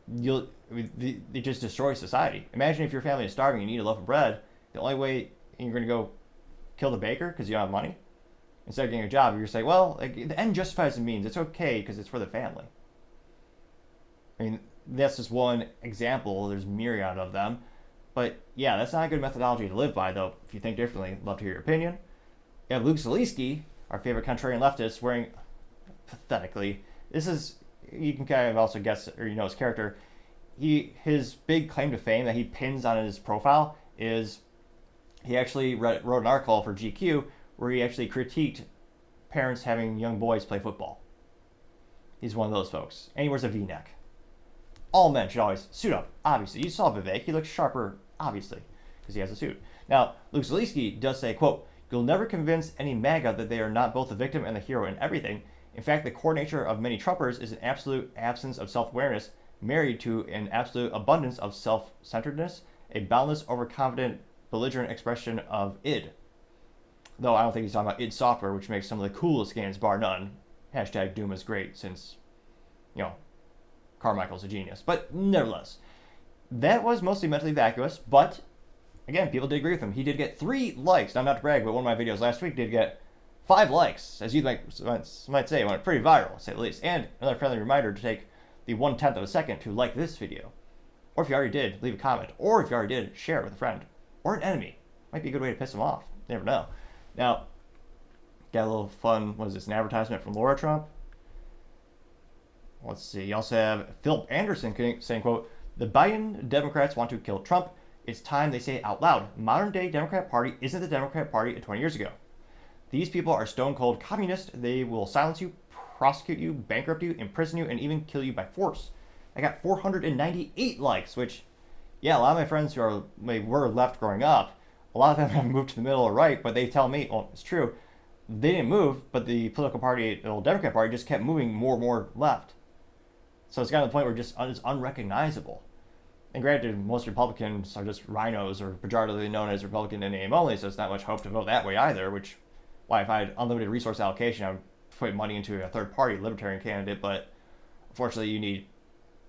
Speaker 1: they just destroy society. Imagine if your family is starving and you need a loaf of bread. The only way you're going to go kill the baker because you don't have money, instead of getting a job, you're saying, well, like, the end justifies the means. It's okay because it's for the family. I mean, that's just one example. There's myriad of them. But yeah, that's not a good methodology to live by, though. If you think differently, I'd love to hear your opinion. You have Luke Zaleski, our favorite contrarian leftist, wearing, pathetically, this is, you can kind of also guess, or you know his character. His big claim to fame that he pins on his profile is he actually wrote an article for GQ where he actually critiqued parents having young boys play football. He's one of those folks. And he wears a V-neck. All men should always suit up, obviously. You saw Vivek. He looks sharper, obviously, because he has a suit. Now, Luke Zaleski does say, quote, "You'll never convince any MAGA that they are not both the victim and the hero in everything. In fact, the core nature of many Trumpers is an absolute absence of self-awareness married to an absolute abundance of self-centeredness, a boundless, overconfident, belligerent expression of id." Though I don't think he's talking about id Software, which makes some of the coolest games, bar none. Hashtag Doom is great since, you know, Carmichael's a genius. But nevertheless, that was mostly mentally vacuous, but again, people did agree with him. He did get 3 likes. Now, not to brag, but one of my videos last week did get 5 likes, as you might say. It went pretty viral, to say the least. And another friendly reminder to take the 1/10 of a second to like this video. Or if you already did, leave a comment. Or if you already did, share it with a friend. Or an enemy. Might be a good way to piss them off. You never know. Now, got a little fun, what is this, an advertisement from Laura Trump? Let's see. You also have Philip Anderson saying, quote, "The Biden Democrats want to kill Trump. It's time they say it out loud. Modern day Democrat Party isn't the Democrat Party of 20 years ago. These people are stone cold communists. They will silence you, prosecute you, bankrupt you, imprison you, and even kill you by force." I got 498 likes, which, yeah, a lot of my friends who were left growing up, a lot of them have moved to the middle or right, but they tell me, well, it's true, they didn't move, but the political party, the old Democrat Party, just kept moving more and more left. So it's gotten to the point where it's unrecognizable. And granted, most Republicans are just rhinos, or pejoratively known as Republican in name only, so it's not much hope to vote that way either, which, why, if I had unlimited resource allocation, I would put money into a third-party libertarian candidate, but unfortunately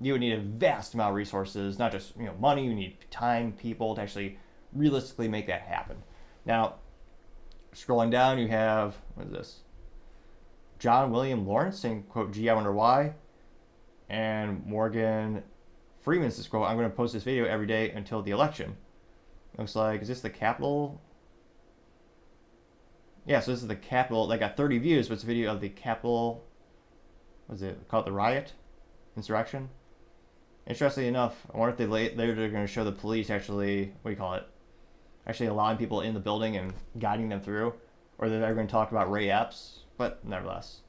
Speaker 1: you would need a vast amount of resources, not just money, you need time, people to actually realistically make that happen. Now, scrolling down, you have, what is this? John William Lawrence saying, quote, "Gee, I wonder why." And Morgan Freeman says, quote, "I'm going to post this video every day until the election." Looks like, is this the Capitol? Yeah, so this is the Capitol. They got 30 views, but it's a video of the Capitol, what is it called, the riot? Insurrection? Interestingly enough, I wonder if later they're going to show the police actually, actually allowing people in the building and guiding them through, or they're going to talk about Ray Epps, but nevertheless.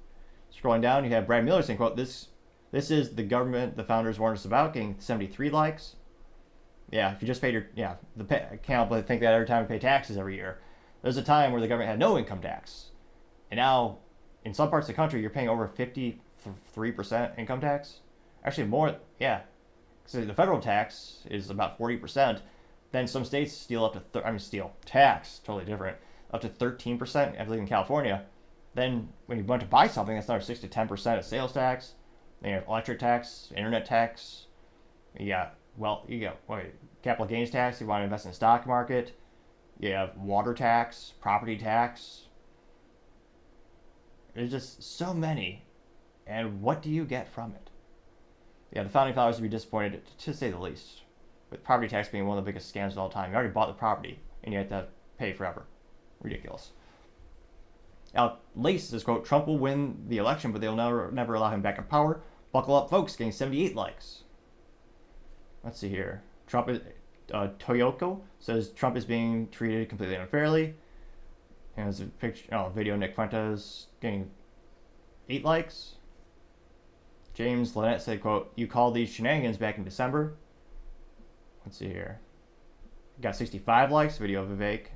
Speaker 1: Scrolling down, you have Brad Miller saying, quote, This is the government the founders warned us about," getting 73 likes. Yeah, if you just paid I can't believe think that every time we pay taxes every year. There's a time where the government had no income tax. And now, in some parts of the country, you're paying over 53% income tax. Actually, more, yeah. So the federal tax is about 40%. Then some states steal up to, tax, totally different, up to 13%, I believe in California. Then when you want to buy something, that's another 6 to 10% of sales tax. Then you have electric tax, internet tax. You got capital gains tax. You want to invest in the stock market. You have water tax, property tax. There's just so many. And what do you get from it? Yeah, the founding fathers would be disappointed, to say the least, with property tax being one of the biggest scams of all time. You already bought the property, and you have to pay forever. Ridiculous. Now, Lace says, quote, "Trump will win the election, but they'll never allow him back in power. Buckle up, folks," getting 78 likes. Let's see here. Toyoko says Trump is being treated completely unfairly. And there's a video of Nick Fuentes getting 8 likes. James Lynette said, quote, "You called these shenanigans back in December." Let's see here. Got 65 likes. Video of Vivek.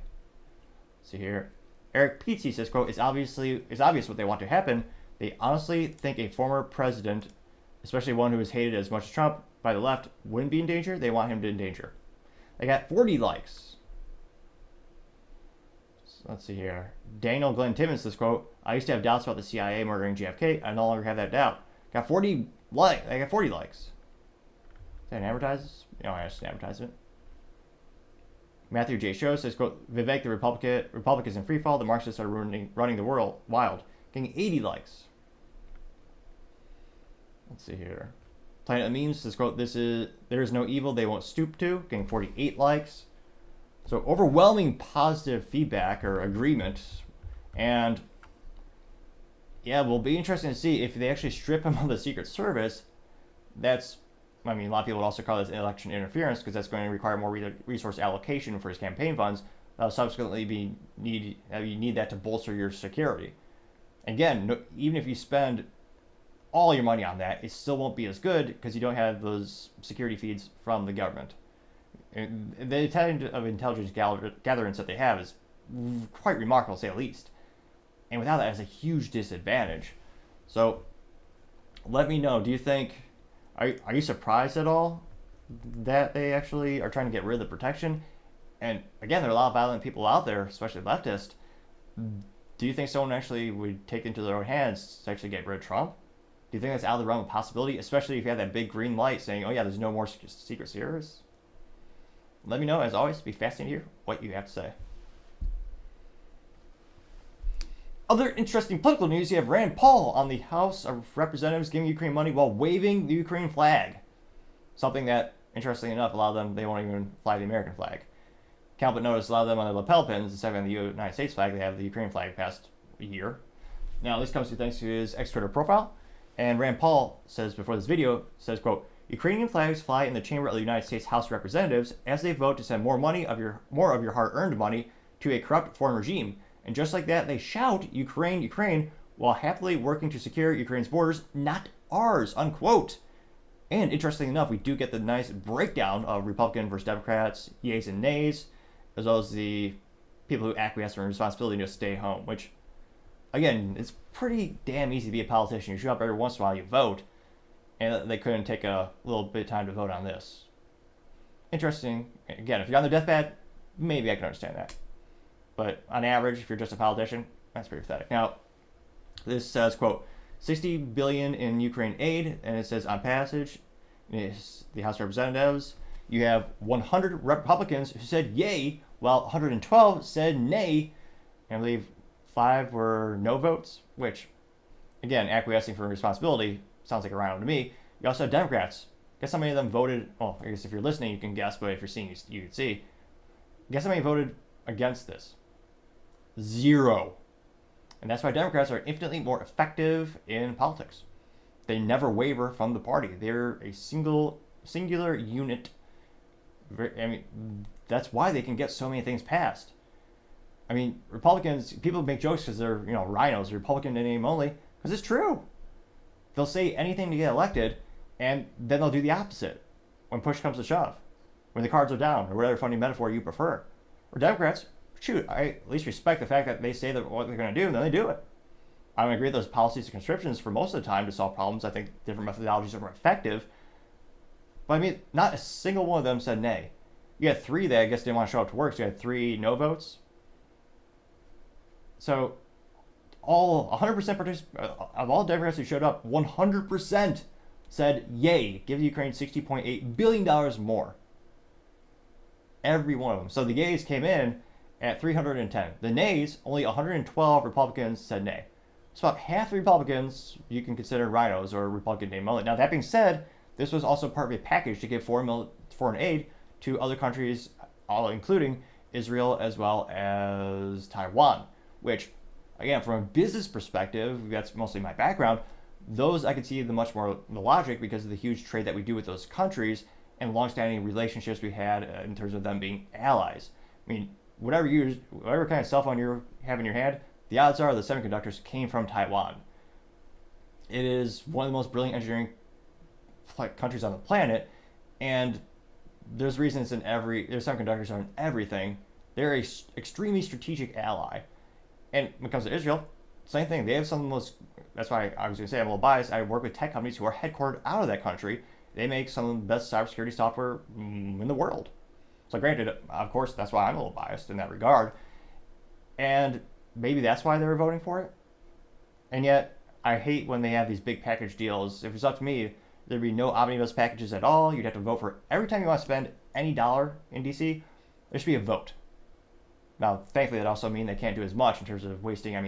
Speaker 1: Let's see here. Eric Pizzi says, quote, It's obvious what they want to happen. They honestly think a former president, especially one who is hated as much as Trump by the left, wouldn't be in danger. They want him to in danger." They got 40 likes. So let's see here. Daniel Glenn Timmons says, quote, "I used to have doubts about the CIA murdering JFK. I no longer have that doubt." Got 40 likes. I got 40 likes. Is that an advertisement? No, it's an advertisement. Matthew J. Show says, quote, "Vivek, the Republic is in free fall. The Marxists are running the world wild." Getting 80 likes. Let's see here. Planet of Memes says, quote, "There is no evil they won't stoop to." Getting 48 likes. So overwhelming positive feedback or agreement. And yeah, will be interesting to see if they actually strip him of the Secret Service. A lot of people would also call this election interference, because that's going to require more resource allocation for his campaign funds. Subsequently, you need that to bolster your security. Again, even if you spend all your money on that, it still won't be as good, because you don't have those security feeds from the government. And the kind of intelligence gatherance that they have is quite remarkable, to say the least. And without that, it's a huge disadvantage. So let me know, do you think, are you surprised at all that they actually are trying to get rid of the protection? And again, there are a lot of violent people out there, especially leftists. Do you think someone actually would take it into their own hands to actually get rid of Trump? Do you think that's out of the realm of possibility, especially if you have that big green light saying, "Oh yeah, there's no more secret service"? Let me know, as always. It'd be fascinating to hear what you have to say. Other interesting political news, you have Rand Paul on the House of Representatives giving Ukraine money while waving the Ukraine flag. Something that, interestingly enough, a lot of them, they won't even fly the American flag. Can't but notice a lot of them on their lapel pins, instead of the United States flag, they have the Ukraine flag past a year. Now, this comes to thanks to his ex-Twitter profile. And Rand Paul says before this video, says, quote, Ukrainian flags fly in the chamber of the United States House of Representatives as they vote to send more of your hard-earned money to a corrupt foreign regime. And just like that, they shout, Ukraine, Ukraine, while happily working to secure Ukraine's borders, not ours, unquote. And interestingly enough, we do get the nice breakdown of Republican versus Democrats, yeas and nays, as well as the people who acquiesce in responsibility to stay home, which, again, it's pretty damn easy to be a politician. You show up every once in a while, you vote, and they couldn't take a little bit of time to vote on this. Interesting. Again, if you're on the deathbed, maybe I can understand that. But on average, if you're just a politician, that's pretty pathetic. Now, this says, quote, $60 billion in Ukraine aid, and it says on passage, is the House of Representatives, you have 100 Republicans who said yay, while 112 said nay, and I believe 5 were no votes, which, again, acquiescing for responsibility sounds like a rhino to me. You also have Democrats. Guess how many of them voted, well, I guess if you're listening, you can guess, but if you're seeing, you can see. Guess how many voted against this? 0. And that's why Democrats are infinitely more effective in politics. They never waver from the party. They're a singular unit. I mean, that's why they can get so many things passed. I mean, Republicans, people make jokes because they're, rhinos, Republican in name only, because it's true. They'll say anything to get elected, and then they'll do the opposite when push comes to shove, when the cards are down, or whatever funny metaphor you prefer. Or Democrats, shoot, I at least respect the fact that they say that what they're going to do, and then they do it. I don't agree with those policies and conscriptions for most of the time to solve problems. I think different methodologies are more effective. But I mean, not a single one of them said nay. You had 3 that I guess didn't want to show up to work, so you had 3 no votes. So, all 100% of all Democrats who showed up, 100% said yay, give Ukraine $60.8 billion more. Every one of them. So the yays came in at 310. The nays, only 112 Republicans said nay. So about half the Republicans you can consider rhinos or Republican name only. Now that being said, this was also part of a package to give foreign aid to other countries, all including Israel as well as Taiwan, which, again, from a business perspective, that's mostly my background, those I could see the logic because of the huge trade that we do with those countries and longstanding relationships we had in terms of them being allies. I mean, whatever kind of cell phone you have in your hand, the odds are the semiconductors came from Taiwan. It is one of the most brilliant engineering countries on the planet, and there's reasons their semiconductors are in everything. They're a extremely strategic ally. And when it comes to Israel, same thing. They have some of the most, that's why I was going to say I'm a little biased. I work with tech companies who are headquartered out of that country. They make some of the best cybersecurity software in the world. So granted, of course, that's why I'm a little biased in that regard. And maybe that's why they were voting for it. And yet, I hate when they have these big package deals. If it's up to me, there'd be no omnibus packages at all. You'd have to vote for every time you want to spend any dollar in DC, there should be a vote. Now, thankfully, that also means they can't do as much in terms of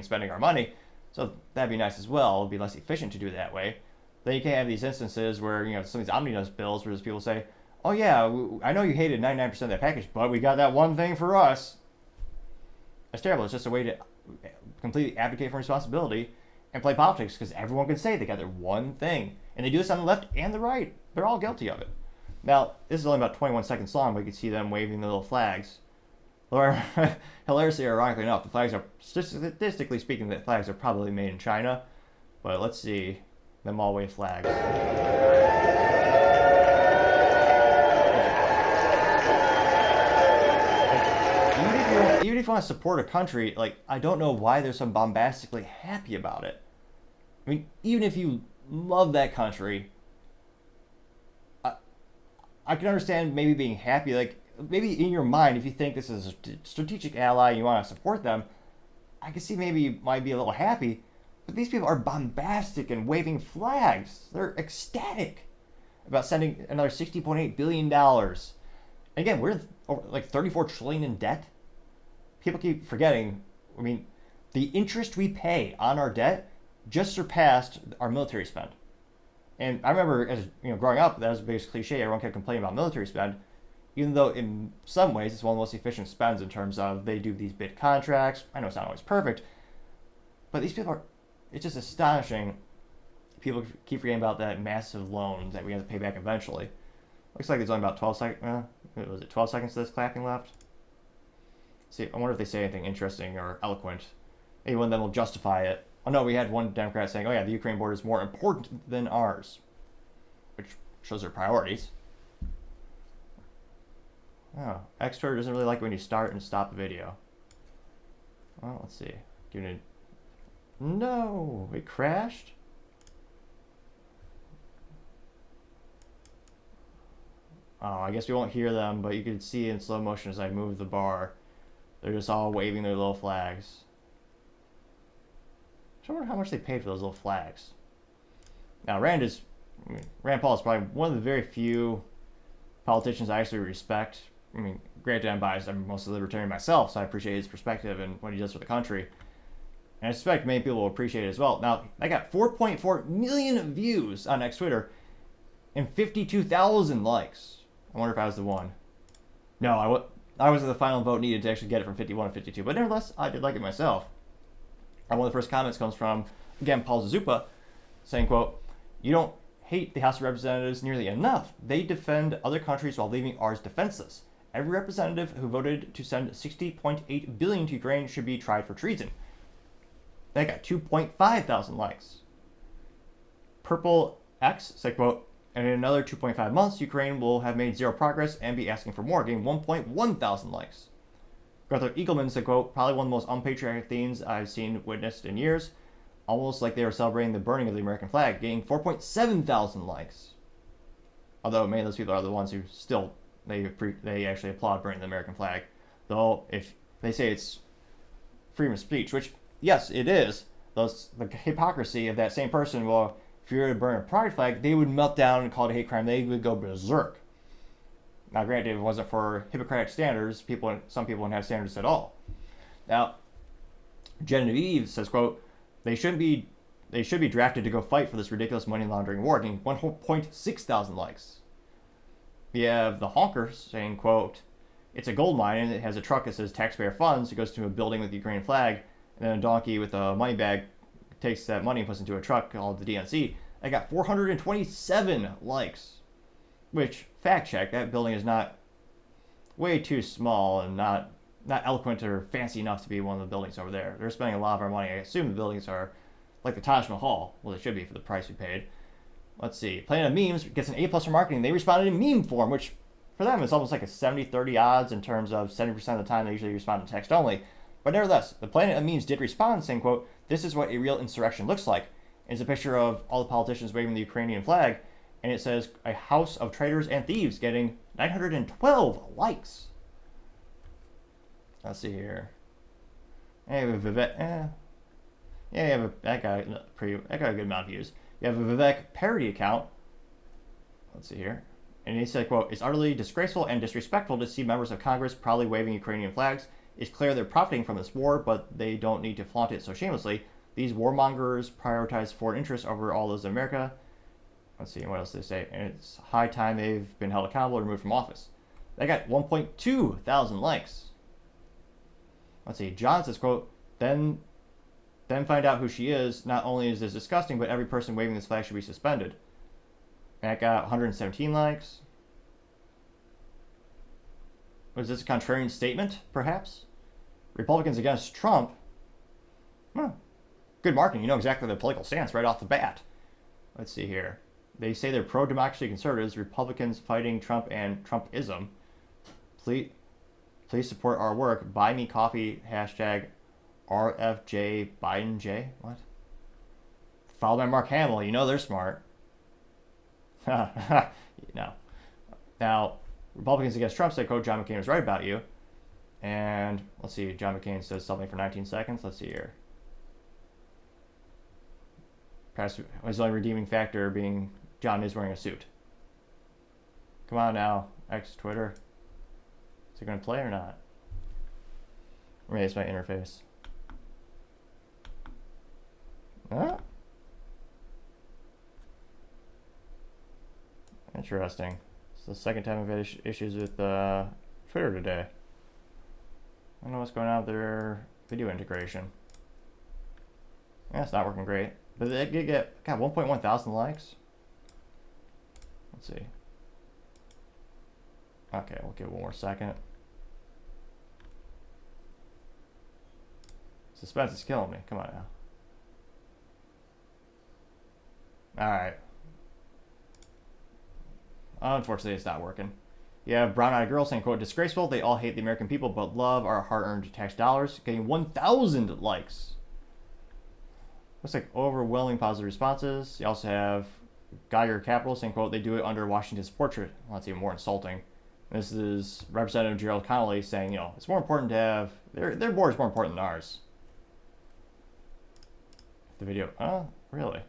Speaker 1: spending our money. So that'd be nice as well. It'd be less efficient to do it that way. Then you can't have these instances where, some of these omnibus bills where people say, oh yeah, I know you hated 99% of that package, but we got that one thing for us. That's terrible. It's just a way to completely abdicate from responsibility and play politics because everyone can say they got their one thing. And they do this on the left and the right. They're all guilty of it. Now, this is only about 21 seconds long, but you can see them waving the little flags. Or, hilariously, ironically enough, the flags are, statistically speaking, the flags are probably made in China. But let's see them all wave flags. Even if you want to support a country, I don't know why they're so bombastically happy about it. I mean, even if you love that country, I can understand maybe being happy. Maybe in your mind, if you think this is a strategic ally and you want to support them, I can see maybe you might be a little happy. But these people are bombastic and waving flags. They're ecstatic about sending another $60.8 billion. And again, over like 34 trillion in debt. People keep forgetting. I mean, the interest we pay on our debt just surpassed our military spend. And I remember, as growing up, that was a big cliche. Everyone kept complaining about military spend, even though in some ways it's one of the most efficient spends in terms of they do these bid contracts. I know it's not always perfect, but these people are. It's just astonishing. People keep forgetting about that massive loan that we have to pay back eventually. Looks like there's only about 12 seconds. Was it 12 seconds to this clapping left? See, I wonder if they say anything interesting or eloquent. Maybe one of them will justify it. Oh no, we had one Democrat saying, "Oh yeah, the Ukraine border is more important than ours," which shows their priorities. Oh, X-Twitter doesn't really like when you start and stop a video. Well, let's see. No, it crashed. Oh, I guess we won't hear them, but you can see in slow motion as I move the bar. They're just all waving their little flags. I wonder how much they paid for those little flags. Now, Rand Paul is probably one of the very few politicians I actually respect. I mean, granted, I'm biased. I'm mostly libertarian myself, so I appreciate his perspective and what he does for the country. And I suspect many people will appreciate it as well. Now, I got 4.4 million views on X Twitter and 52,000 likes. I wonder if I was the one. No, I wasn't the final vote needed to actually get it from 51 to 52. But nevertheless, I did like it myself. And one of the first comments comes from, again, Paul Zazupa, saying, quote, "You don't hate the House of Representatives nearly enough. They defend other countries while leaving ours defenseless. Every representative who voted to send $60.8 billion to Ukraine should be tried for treason." That got 2.5 thousand likes. Purple X said, quote, "And in another 2.5 months, Ukraine will have made zero progress and be asking for more," getting 1.1 thousand likes. Gunther Eagleman said, quote, "Probably one of the most unpatriotic things I've seen witnessed in years. Almost like they were celebrating the burning of the American flag," getting 4.7 thousand likes. Although many of those people are the ones who still, they actually applaud burning the American flag. Though, if they say it's freedom of speech, which, yes, it is, the hypocrisy of that same person, well, if you were to burn a pride flag, they would melt down and call it a hate crime. They would go berserk. Now, granted, if it wasn't for Hippocratic standards, some people wouldn't have standards at all. Now, Genevieve says, quote, they should be drafted to go fight for this ridiculous money laundering war," getting 1.6 thousand likes. We have the honker saying, quote, "It's a gold mine and it has a truck that says taxpayer funds. It goes to a building with the Ukrainian flag, and then a donkey with a money bag takes that money and puts it into a truck called the DNC." I got 427 likes. Which, fact check, that building is not way too small and not eloquent or fancy enough to be one of the buildings over there. They're spending a lot of our money. I assume the buildings are like the Taj Mahal. Well, they should be for the price we paid. Let's see. Planet of Memes gets an A+ for marketing. They responded in meme form, which for them is almost like a 70-30 odds in terms of 70% of the time they usually respond to text only. But nevertheless, the Planet of Memes did respond, saying, quote, "This is what a real insurrection looks like." It's a picture of all the politicians waving the Ukrainian flag, and it says, "A house of traitors and thieves," getting 912 likes. Let's see here. Hey, Vivek. Yeah, that got a good amount of views. You have a Vivek parody account. Let's see here. And he said, quote, "It's utterly disgraceful and disrespectful to see members of Congress proudly waving Ukrainian flags. It's clear they're profiting from this war, but they don't need to flaunt it so shamelessly. These warmongers prioritize foreign interests over all those in America." Let's see, what else did they say? And it's high time they've been held accountable or removed from office. They got 1.2 thousand likes. Let's see, John says, quote, then find out who she is. Not only is this disgusting, but every person waving this flag should be suspended. And that got 117 likes. Was this a contrarian statement, perhaps? Republicans against Trump? Huh. Good marketing. You know exactly their political stance right off the bat. Let's see here. They say they're pro-democracy conservatives, Republicans fighting Trump and Trumpism. Please support our work. Buy me coffee. Hashtag RFJ BidenJ. What? Followed by Mark Hamill. You know they're smart. No. Now, Republicans against Trump say, quote, "John McCain was right about you." And let's see, John McCain says something for 19 seconds. Let's see here. Perhaps his only redeeming factor being John is wearing a suit. Come on now, X Twitter. Is it going to play or not? Maybe it's my interface. Huh? Interesting. It's the second time I've had issues with Twitter today. I don't know what's going on with their video integration. Yeah, it's not working great. But they did get, God, 1.1 thousand likes. Let's see. Okay, we'll give it one more second. Suspense is killing me. Come on now. Alright. Unfortunately, it's not working. You have brown-eyed girl saying, quote, disgraceful, they all hate the American people but love our hard-earned tax dollars, getting 1,000 likes. Looks like overwhelming positive responses. You also have Geiger Capital saying, quote, they do it under Washington's portrait. Well, that's even more insulting. This is Representative Gerald Connolly saying, you know, it's more important to have, their board is more important than ours. The video, really?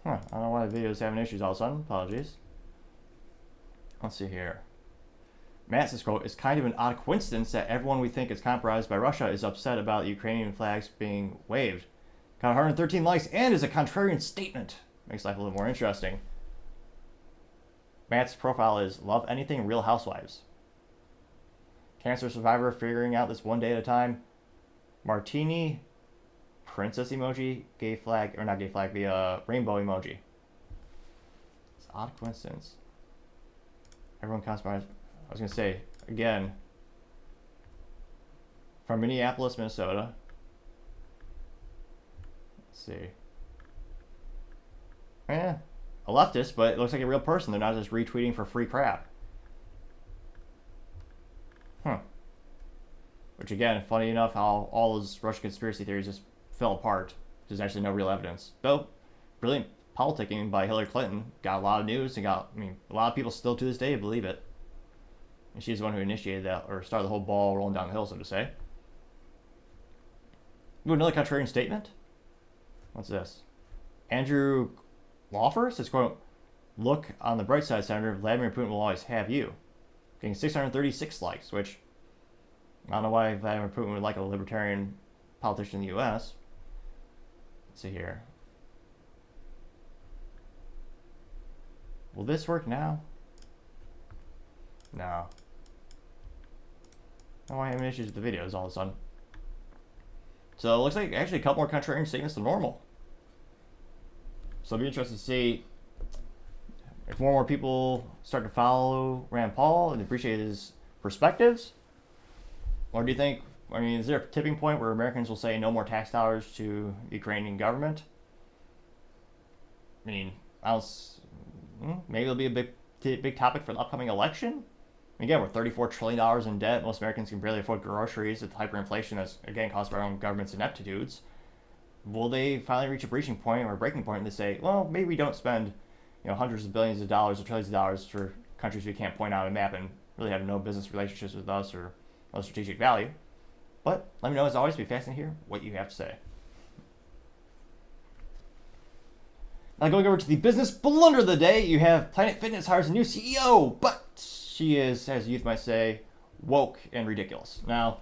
Speaker 1: Huh, I don't know why the video is having issues all of a sudden. Apologies. Let's see here. Matt says, quote, it's kind of an odd coincidence that everyone we think is compromised by Russia is upset about the Ukrainian flags being waved. Got 113 likes and is a contrarian statement. Makes life a little more interesting. Matt's profile is love anything Real Housewives. Cancer survivor figuring out this one day at a time. Martini, princess emoji, gay flag, or not gay flag, the rainbow emoji. It's an odd coincidence. Everyone compromised. I was going to say, again, from Minneapolis, Minnesota. Let's see. Yeah, a leftist, but it looks like a real person. They're not just retweeting for free crap. Huh. Which, again, funny enough, how all those Russian conspiracy theories just fell apart. There's actually no real evidence. Though, brilliant politicking by Hillary Clinton got a lot of news and got, I mean, a lot of people still to this day believe it. And she's the one who initiated that, or started the whole ball rolling down the hill, so to say. Ooh, another contrarian statement? What's this? Andrew Lawfer says, quote, look on the bright side, Senator, Vladimir Putin will always have you. Getting 636 likes, which I don't know why Vladimir Putin would like a libertarian politician in the U.S. Let's see here. Will this work now? No. I don't want to have issues with the videos all of a sudden. So it looks like actually a couple more contrarian statements than normal. So it'll be interesting to see if more and more people start to follow Rand Paul and appreciate his perspectives. Or do you think, I mean, is there a tipping point where Americans will say no more tax dollars to the Ukrainian government? I mean, maybe it'll be a big topic for the upcoming election. Again, we're $34 trillion in debt. Most Americans can barely afford groceries with hyperinflation that's, again, caused by our own government's ineptitudes. Will they finally reach a breaching point or a breaking point and they say, well, maybe we don't spend, you know, hundreds of billions of dollars or trillions of dollars for countries we can't point out on a map and really have no business relationships with us or no strategic value. But let me know, as always, it'll be fascinating to hear what you have to say. Now going over to the business blunder of the day, you have Planet Fitness hires a new CEO, but she is, as youth might say, woke and ridiculous. Now,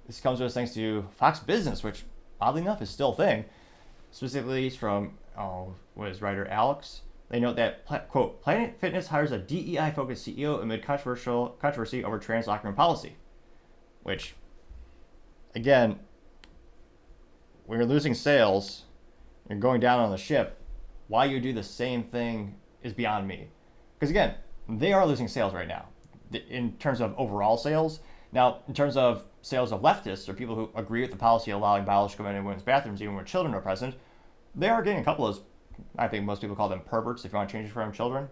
Speaker 1: this comes to us thanks to Fox Business, which oddly enough is still a thing. Specifically from, writer Alex. They note that, quote, Planet Fitness hires a DEI-focused CEO amid controversy over trans locker room policy. Which, again, when you're losing sales, you're going down on the ship, why you do the same thing is beyond me. Because again, they are losing sales right now in terms of overall sales. Now, in terms of sales of leftists or people who agree with the policy allowing biological men in women's bathrooms even when children are present, they are getting a couple of those, I think most people call them perverts if you want to change it from children,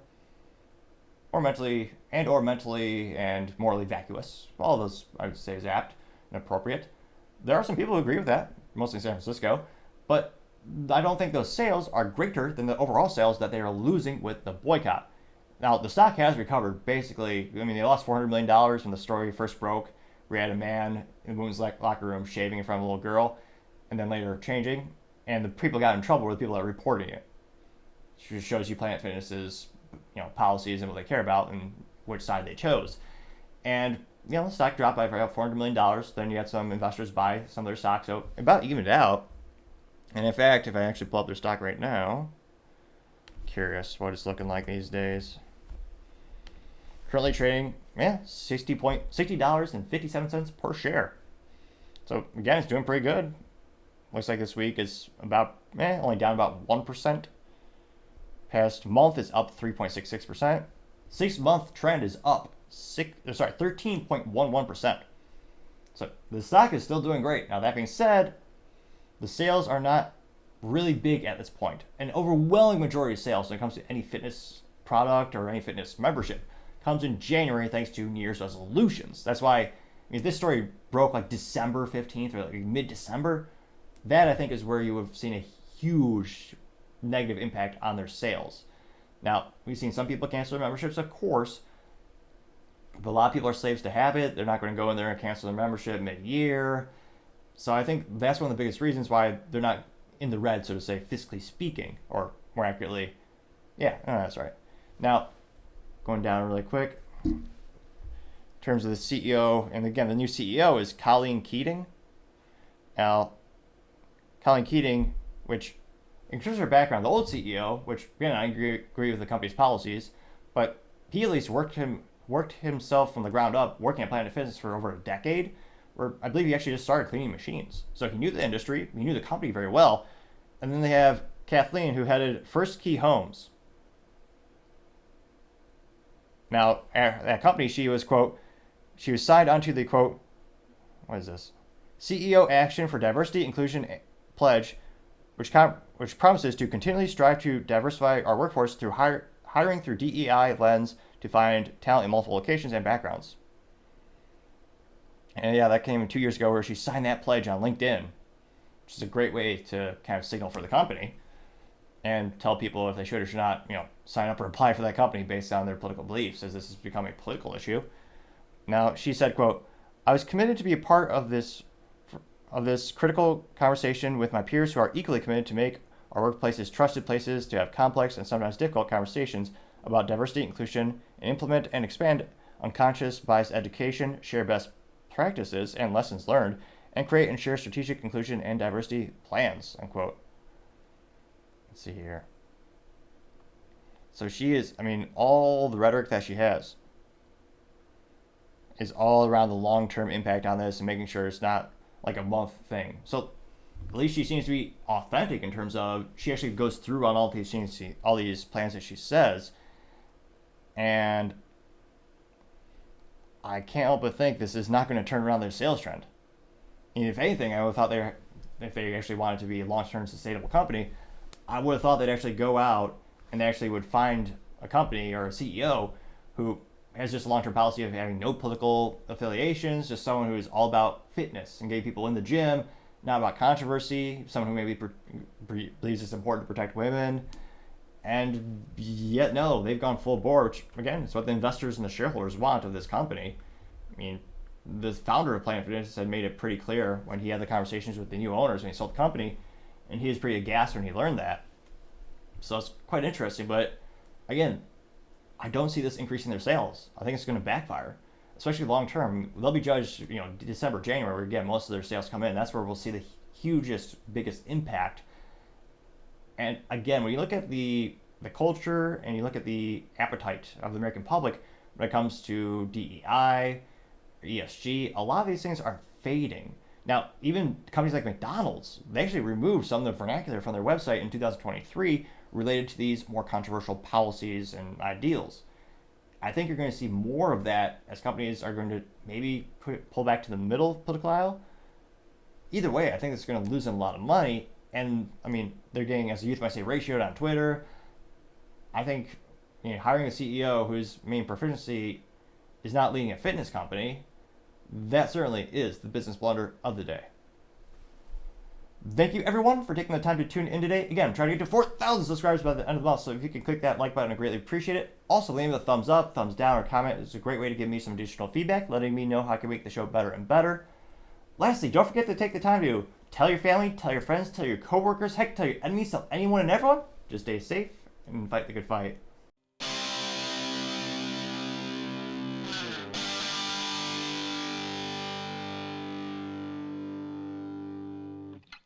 Speaker 1: or mentally and morally vacuous. All of those I would say is apt and appropriate. There are some people who agree with that, mostly in San Francisco, but I don't think those sales are greater than the overall sales that they are losing with the boycott. Now, the stock has recovered basically. I mean, they lost $400 million when the story first broke. We had a man in the women's locker room shaving in front of a little girl and then later changing. And the people got in trouble were the people that were reporting it. It shows you Planet Fitness's policies and what they care about and which side they chose. And the stock dropped by about $400 million. Then you had some investors buy some of their stock, so about evened it out. And in fact, if I actually pull up their stock right now, curious what it's looking like these days. Currently trading, $60.57 per share. So again, it's doing pretty good. Looks like this week is about only down about 1%. Past month is up 3.66%. 6-month trend is up 13.11%. So the stock is still doing great. Now that being said, the sales are not really big at this point. An overwhelming majority of sales when it comes to any fitness product or any fitness membership comes in January thanks to New Year's resolutions. That's why if this story broke like December 15th or like mid-December, that I think is where you have seen a huge negative impact on their sales. Now, we've seen some people cancel their memberships, of course, but a lot of people are slaves to habit. They're not going to go in there and cancel their membership mid-year. So I think that's one of the biggest reasons why they're not in the red, so to say, fiscally speaking, or more accurately. Yeah, that's right. Now, going down really quick, in terms of the CEO, and again, the new CEO is Colleen Keating. Now, Colleen Keating, which in terms of her background, the old CEO, which again I agree with the company's policies, but he at least worked himself from the ground up, working at Planet Fitness for over a decade, where I believe he actually just started cleaning machines. So he knew the industry, he knew the company very well. And then they have Kathleen, who headed First Key Homes. Now, at that company, she was, quote, she was signed onto the, quote, what is this? CEO Action for Diversity Inclusion Pledge, which promises to continually strive to diversify our workforce through hiring through DEI lens to find talent in multiple locations and backgrounds. And yeah, that came 2 years ago where she signed that pledge on LinkedIn, which is a great way to kind of signal for the company and tell people if they should or should not, sign up or apply for that company based on their political beliefs, as this has become a political issue. Now, she said, quote, I was committed to be a part of this critical conversation with my peers who are equally committed to make our workplaces trusted places to have complex and sometimes difficult conversations about diversity, inclusion, and implement and expand unconscious bias education, share best practices and lessons learned, and create and share strategic inclusion and diversity plans, unquote. Let's see here. So she is, all the rhetoric that she has is all around the long-term impact on this and making sure it's not like a month thing. So at least she seems to be authentic in terms of she actually goes through on all these plans that she says. And I can't help but think this is not going to turn around their sales trend. And if anything, I would have thought if they actually wanted to be a long-term sustainable company, I would have thought they'd actually go out and they actually would find a company or a CEO who has just a long-term policy of having no political affiliations, just someone who is all about fitness and getting people in the gym, not about controversy, someone who maybe believes it's important to protect women. And yet, no, they've gone full bore, which, again, is what the investors and the shareholders want of this company. The founder of Planet Fitness had made it pretty clear when he had the conversations with the new owners when he sold the company, and he was pretty aghast when he learned that. So it's quite interesting, but again, I don't see this increasing their sales. I think it's going to backfire, especially long term. They'll be judged, December, January, where again most of their sales come in. That's where we'll see the biggest impact. And again, when you look at the culture and you look at the appetite of the American public when it comes to DEI, or ESG, a lot of these things are fading. Now, even companies like McDonald's, they actually removed some of the vernacular from their website in 2023 related to these more controversial policies and ideals. I think you're going to see more of that as companies are going to maybe pull back to the middle political aisle. Either way, I think it's going to lose them a lot of money. And they're getting, as a youth might say, ratioed on Twitter. I think hiring a CEO whose main proficiency is not leading a fitness company, that certainly is the business blunder of the day. Thank you, everyone, for taking the time to tune in today. Again, I'm trying to get to 4,000 subscribers by the end of the month, so if you can click that like button, I greatly appreciate it. Also, leave me a thumbs up, thumbs down, or comment. It's a great way to give me some additional feedback, letting me know how I can make the show better and better. Lastly, don't forget to take the time to tell your family, tell your friends, tell your coworkers, heck, tell your enemies, tell anyone and everyone. Just stay safe and fight the good fight.